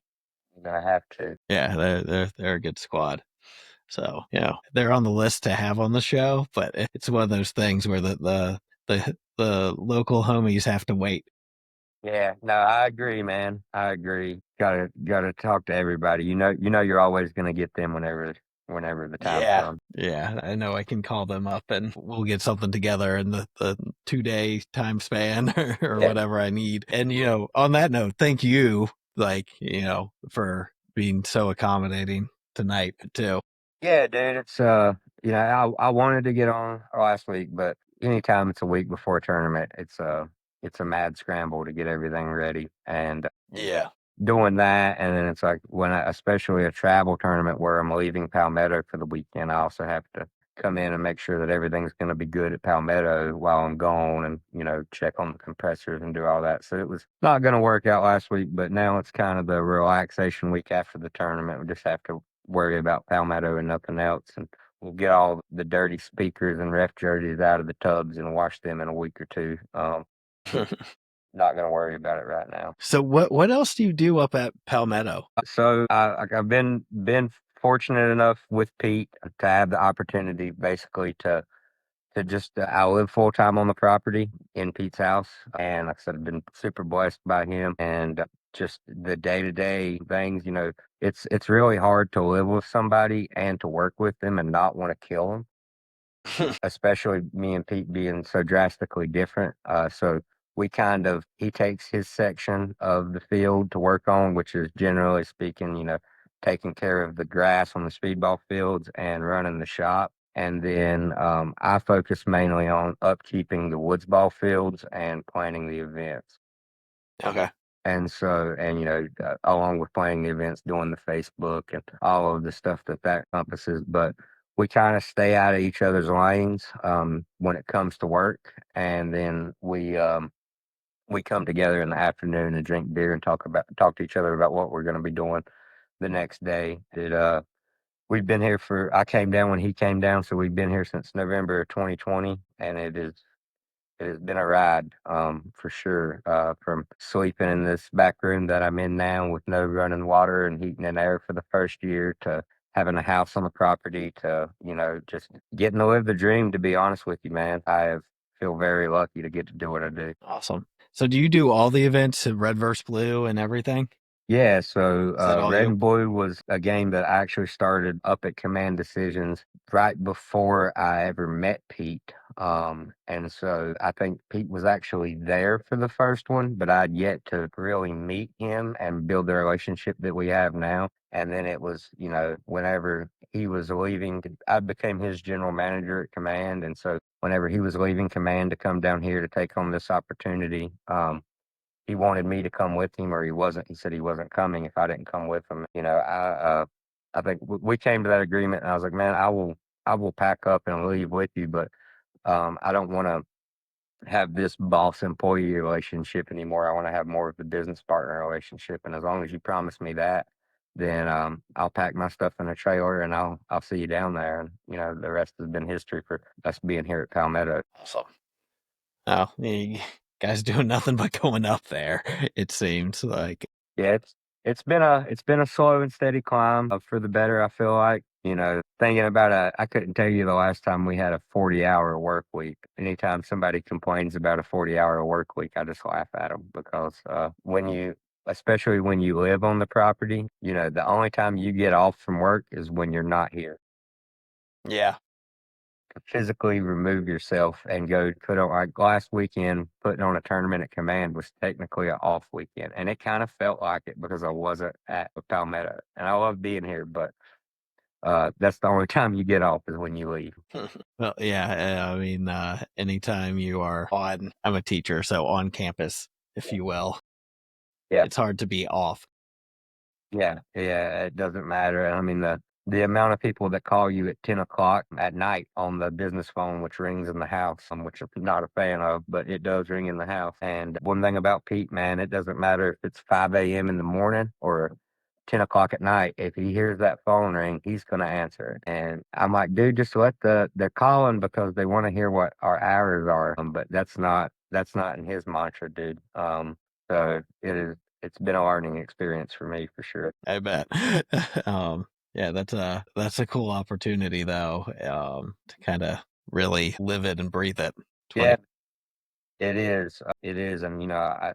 Yeah, they're a good squad. So, they're on the list to have on the show, but it's one of those things where the local homies have to wait. Yeah, no, I agree, man. I agree. Gotta talk to everybody. You're always gonna get them whenever the time comes. Yeah, I know I can call them up and we'll get something together in the 2-day time span or whatever I need. And, on that note, thank you, for being so accommodating tonight too. Yeah, dude, it's I wanted to get on last week, but anytime it's a week before a tournament, it's a mad scramble to get everything ready. And Yeah. doing that, and then it's like especially a travel tournament where I'm leaving Palmetto for the weekend, I also have to come in and make sure that everything's going to be good at Palmetto while I'm gone, and check on the compressors and do all that. So it was not going to work out last week, but now it's kind of the relaxation week after the tournament. We just have to worry about Palmetto and nothing else, and we'll get all the dirty speakers and ref jerseys out of the tubs and wash them in a week or two. Not going to worry about it right now. So what else do you do up at Palmetto? So I've been fortunate enough with Pete to have the opportunity basically to just I live full time on the property in Pete's house, and like I said, I've been super blessed by him and just the day to day things. It's really hard to live with somebody and to work with them and not want to kill them, especially me and Pete being so drastically different. So he takes his section of the field to work on, which is generally speaking, taking care of the grass on the speedball fields and running the shop. And then I focus mainly on upkeeping the Woodsball fields and planning the events. Okay. And so, along with playing the events, doing the Facebook and all of the stuff that encompasses. But we kind of stay out of each other's lanes when it comes to work, and then we come together in the afternoon and drink beer and talk to each other about what we're going to be doing the next day. We've been here I came down when he came down, so we've been here since November of 2020, and it has been a ride, for sure. From sleeping in this back room that I'm in now with no running water and heating and air for the first year to having a house on the property to, just getting to live the dream, to be honest with you, man. Feel very lucky to get to do what I do. Awesome. So do you do all the events in red versus blue and everything? Yeah, so Is that all Red you? and Blue was a game that I actually started up at Command Decisions right before I ever met Pete. And so I think Pete was actually there for the first one, but I'd yet to really meet him and build the relationship that we have now. And then it was, whenever he was leaving, I became his general manager at Command. And so whenever he was leaving Command to come down here to take on this opportunity, he wanted me to come with him, or he said he wasn't coming if I didn't come with him. I think we came to that agreement, and I was like, man, I will pack up and leave with you, but I don't want to have this boss employee relationship anymore. I want to have more of the business partner relationship, and as long as you promise me that, then I'll pack my stuff in a trailer and I'll see you down there. And the rest has been history for us being here at Palmetto. Awesome. Oh, you guys doing nothing but going up there, it seems like. Yeah, it's been a slow and steady climb for the better. I feel like thinking about I couldn't tell you the last time we had a 40-hour work week. Anytime somebody complains about a 40-hour work week, I just laugh at them because especially when you live on the property, the only time you get off from work is when you're not here. Yeah. Physically remove yourself and go put on, like last weekend, putting on a tournament at Command was technically an off weekend, and it kind of felt like it because I wasn't at Palmetto, and I love being here, but that's the only time you get off is when you leave. Well, yeah, I mean, anytime you are I'm a teacher, so on campus, if you will, Yeah, it's hard to be off. yeah, it doesn't matter. I mean, the amount of people that call you at 10 o'clock at night on the business phone, which rings in the house, which I'm not a fan of, but it does ring in the house. And one thing about Pete, man, it doesn't matter if it's 5 a.m. in the morning or 10 o'clock at night. If he hears that phone ring, he's going to answer it. And I'm like, dude, just they're calling because they want to hear what our hours are. But that's not in his mantra, dude. So it's been a learning experience for me for sure. I bet. Yeah, that's a cool opportunity though, to kind of really live it and breathe it. 20. Yeah, it is. It is. And, a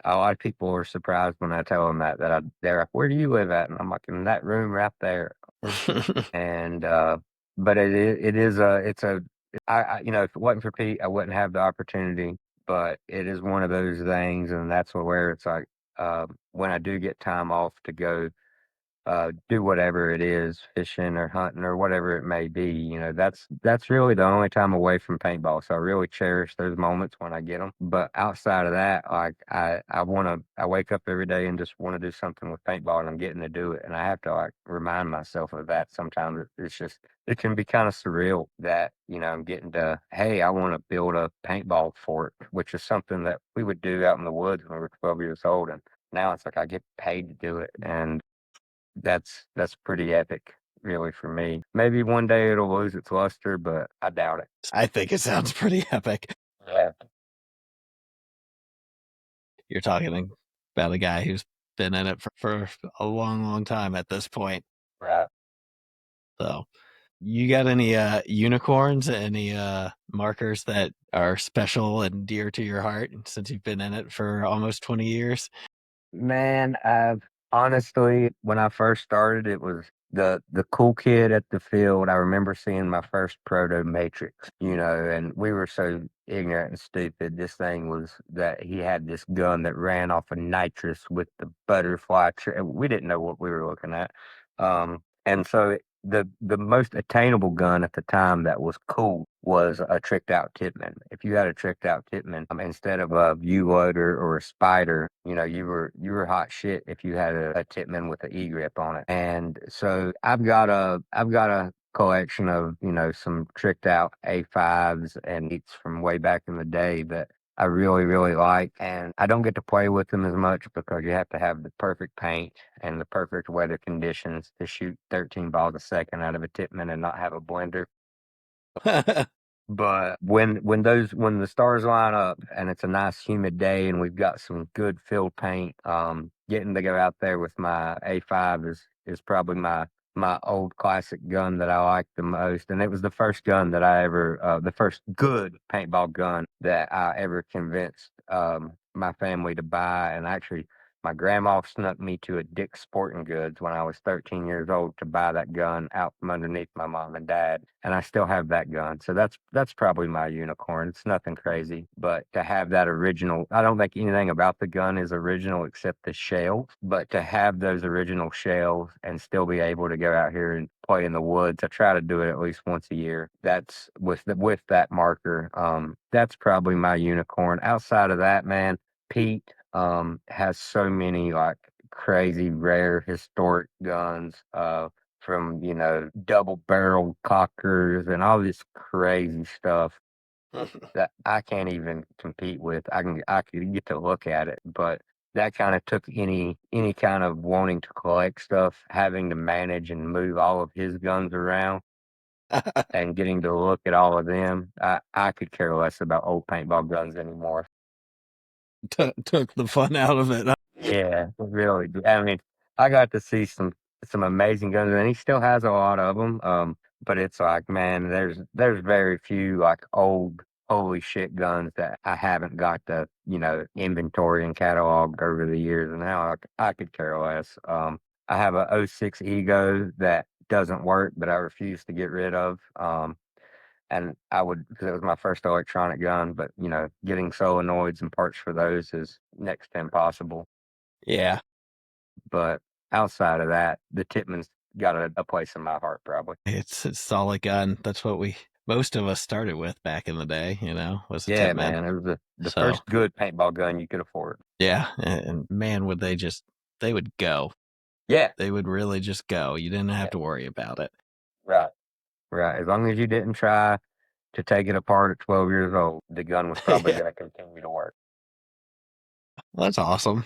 lot of people are surprised when I tell them they're like, where do you live at? And I'm like, in that room right there. And, but it is if it wasn't for Pete, I wouldn't have the opportunity, but it is one of those things. And that's where it's like, when I do get time off to go do whatever it is, fishing or hunting or whatever it may be. You know, that's really the only time away from paintball. So I really cherish those moments when I get them. But outside of that, like I wake up every day and just want to do something with paintball, and I'm getting to do it, and I have to like remind myself of that. Sometimes it's just it can be kind of surreal that I'm getting to, hey, I want to build a paintball fort, which is something that we would do out in the woods when we were 12 years old, and now it's like I get paid to do it, and that's pretty epic, really, for me. Maybe one day it'll lose its luster, but I doubt it. I think it sounds pretty epic. Yeah. You're talking about a guy who's been in it for a long, long time at this point. Right. So, you got any unicorns, any markers that are special and dear to your heart since you've been in it for almost 20 years? Man, I've honestly, when I first started, it was the cool kid at the field. I remember seeing my first proto matrix, and we were so ignorant and stupid. This thing was that he had this gun that ran off of nitrous with the butterfly. We didn't know what we were looking at. And so the most attainable gun at the time that was cool was a tricked out Tipman. If you had a tricked out Tipman, instead of a view loader or a spider, you were hot shit if you had a Tipman with an E grip on it. And so I've got a collection of some tricked out A5s and it's from way back in the day that I really, really like. And I don't get to play with them as much because you have to have the perfect paint and the perfect weather conditions to shoot 13 balls a second out of a Tipman and not have a blender. But when the stars line up and it's a nice humid day and we've got some good field paint, getting to go out there with my A5 is probably my old classic gun that I like the most. And it was the first gun that the first good paintball gun that I ever convinced my family to buy. And actually, my grandma snuck me to a Dick's Sporting Goods when I was 13 years old to buy that gun out from underneath my mom and dad, and I still have that gun. So that's probably my unicorn. It's nothing crazy, but to have that original, I don't think anything about the gun is original except the shells, but to have those original shells and still be able to go out here and play in the woods, I try to do it at least once a year. That's with that marker. That's probably my unicorn. Outside of that, man, Pete has so many like crazy rare historic guns from double barrel cockers and all this crazy stuff that I can't even compete with. I could get to look at it, but that kind of took any kind of wanting to collect stuff, having to manage and move all of his guns around and getting to look at all of them. I could care less about old paintball guns anymore. Took the fun out of it. Yeah, really. I mean, I got to see some amazing guns, and he still has a lot of them. But it's like, man, there's very few like old holy shit guns that I haven't got to inventory and catalog over the years, and now I could care less. I have a '06 Ego that doesn't work, but I refuse to get rid of. And I would, because it was my first electronic gun, but getting solenoids and parts for those is next to impossible. Yeah. But outside of that, the Tipman's got a place in my heart, probably. It's a solid gun. That's what most of us started with back in the day, was a Yeah, Tipman. man, it was the So, first good paintball gun you could afford. yeah, and man, would they would go. Yeah, They would really just go. You didn't have to worry about it. right, right. As long as you didn't try to take it apart at 12 years old, the gun was probably Yeah. going to continue to work. Well, that's awesome.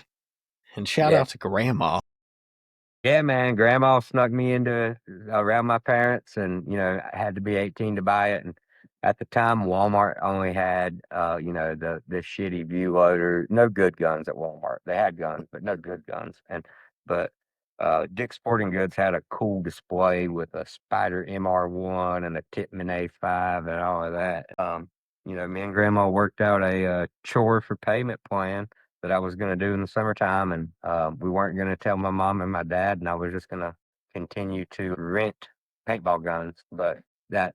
And shout Yeah. out to Grandma. Yeah, man. Grandma snuck me into around my parents, and I had to be 18 to buy it. And at the time, Walmart only had the shitty view loader. No good guns at Walmart. They had guns, but no good guns. But Dick's Sporting Goods had a cool display with a Spider MR1 and a Tipman A5 and all of that. Me and Grandma worked out a chore for payment plan that I was going to do in the summertime, and we weren't going to tell my mom and my dad, and I was just going to continue to rent paintball guns. But that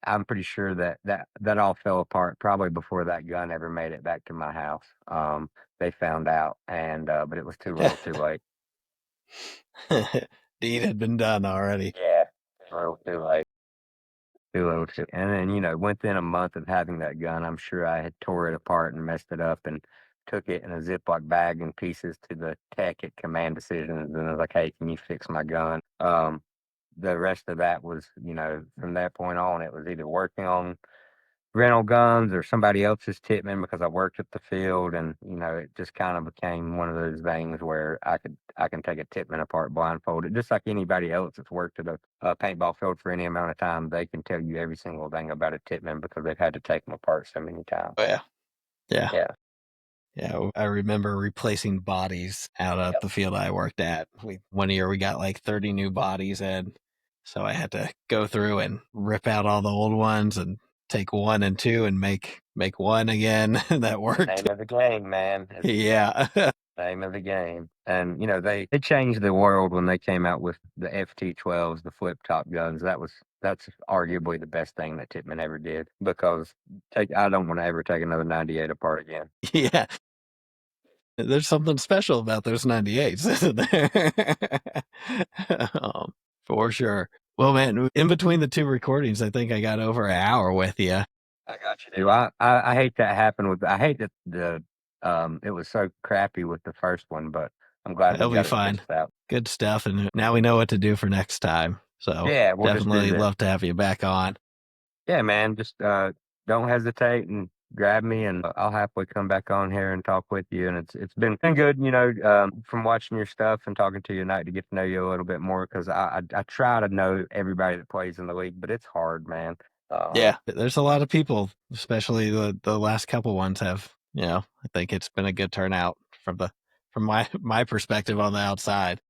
I'm pretty sure that all fell apart probably before that gun ever made it back to my house. They found out, and but it was too little, too late. deed had been done already. Yeah, a little too late. Too little too. And then, within a month of having that gun, I'm sure I had tore it apart and messed it up and took it in a Ziploc bag in pieces to the tech at Command Decisions. And I was like, hey, can you fix my gun? The rest of that was, from that point on, it was either working on rental guns or somebody else's tipman because I worked at the field, and it just kind of became one of those things where I can take a tipman apart blindfolded, just like anybody else that's worked at a paintball field for any amount of time. They can tell you every single thing about a tipman because they've had to take them apart so many times. Oh, yeah. Yeah. Yeah. Yeah, I remember replacing bodies out at the field I worked at. One year we got like 30 new bodies in, so I had to go through and rip out all the old ones and take 1 and 2 and make one again. That worked. Name of the game, man. Yeah. Name of the game. And they changed the world when they came out with the FT12s, the flip top guns. That's arguably the best thing that Tipman ever did, because I don't want to ever take another 98 apart again. Yeah. There's something special about those 98s, isn't there? For sure. Well, man, in between the 2 recordings, I think I got over an hour with you. I got you, dude. I hate that happened I hate that it was so crappy with the first one, but I'm glad It'll we be got it fine. fixed out. Good stuff, and now we know what to do for next time. So Yeah, we'll just do definitely that. love to have you back on. Yeah, man. Just don't hesitate and grab me, and I'll happily come back on here and talk with you. And it's been good, from watching your stuff and talking to you tonight to get to know you a little bit more, because I try to know everybody that plays in the league, but it's hard, man. Yeah, there's a lot of people, especially the last couple ones have. I think it's been a good turnout from my perspective on the outside.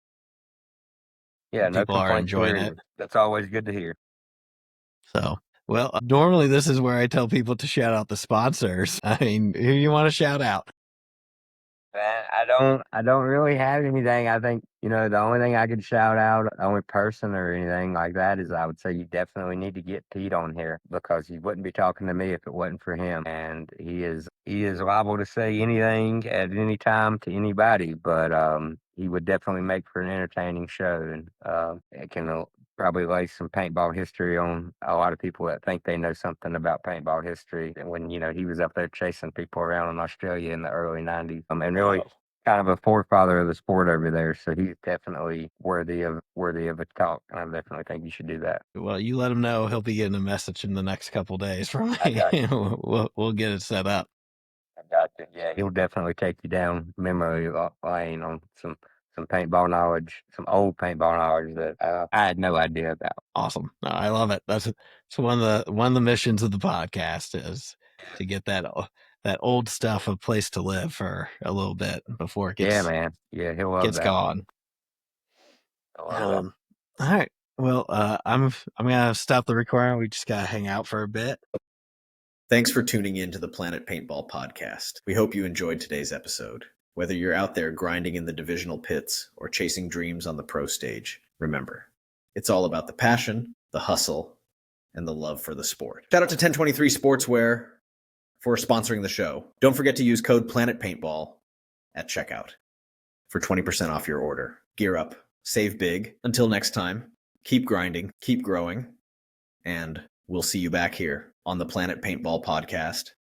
Yeah, no People are complaints enjoying here it. either. That's always good to hear. So, well, normally this is where I tell people to shout out the sponsors. I mean, who you want to shout out? Man, I don't really have anything. I think, the only thing I could shout out, the only person or anything like that, is I would say you definitely need to get Pete on here, because he wouldn't be talking to me if it wasn't for him. And he is liable to say anything at any time to anybody, but he would definitely make for an entertaining show, and it can probably lay some paintball history on a lot of people that think they know something about paintball history. And when, he was up there chasing people around in Australia in the early 90s, and really kind of a forefather of the sport over there. So he's definitely worthy of a talk. And I definitely think you should do that. Well, you let him know. He'll be getting a message in the next couple days from I me. got you. We'll get it set up. I got you. Yeah, he'll definitely take you down memory lane on some paintball knowledge, some old paintball knowledge that I had no idea about. Awesome. No, I love it. That's one of the missions of the podcast is to get that old stuff a place to live for a little bit before it gets man. Yeah, he'll love gets that. gone. All right. Well, I'm gonna stop the recording. We just gotta hang out for a bit. Thanks for tuning in to the Planet Paintball podcast. We hope you enjoyed today's episode. Whether you're out there grinding in the divisional pits or chasing dreams on the pro stage, remember, it's all about the passion, the hustle, and the love for the sport. Shout out to 1023 Sportswear for sponsoring the show. Don't forget to use code Planet Paintball at checkout for 20% off your order. Gear up, save big. Until next time, keep grinding, keep growing, and we'll see you back here on the Planet Paintball podcast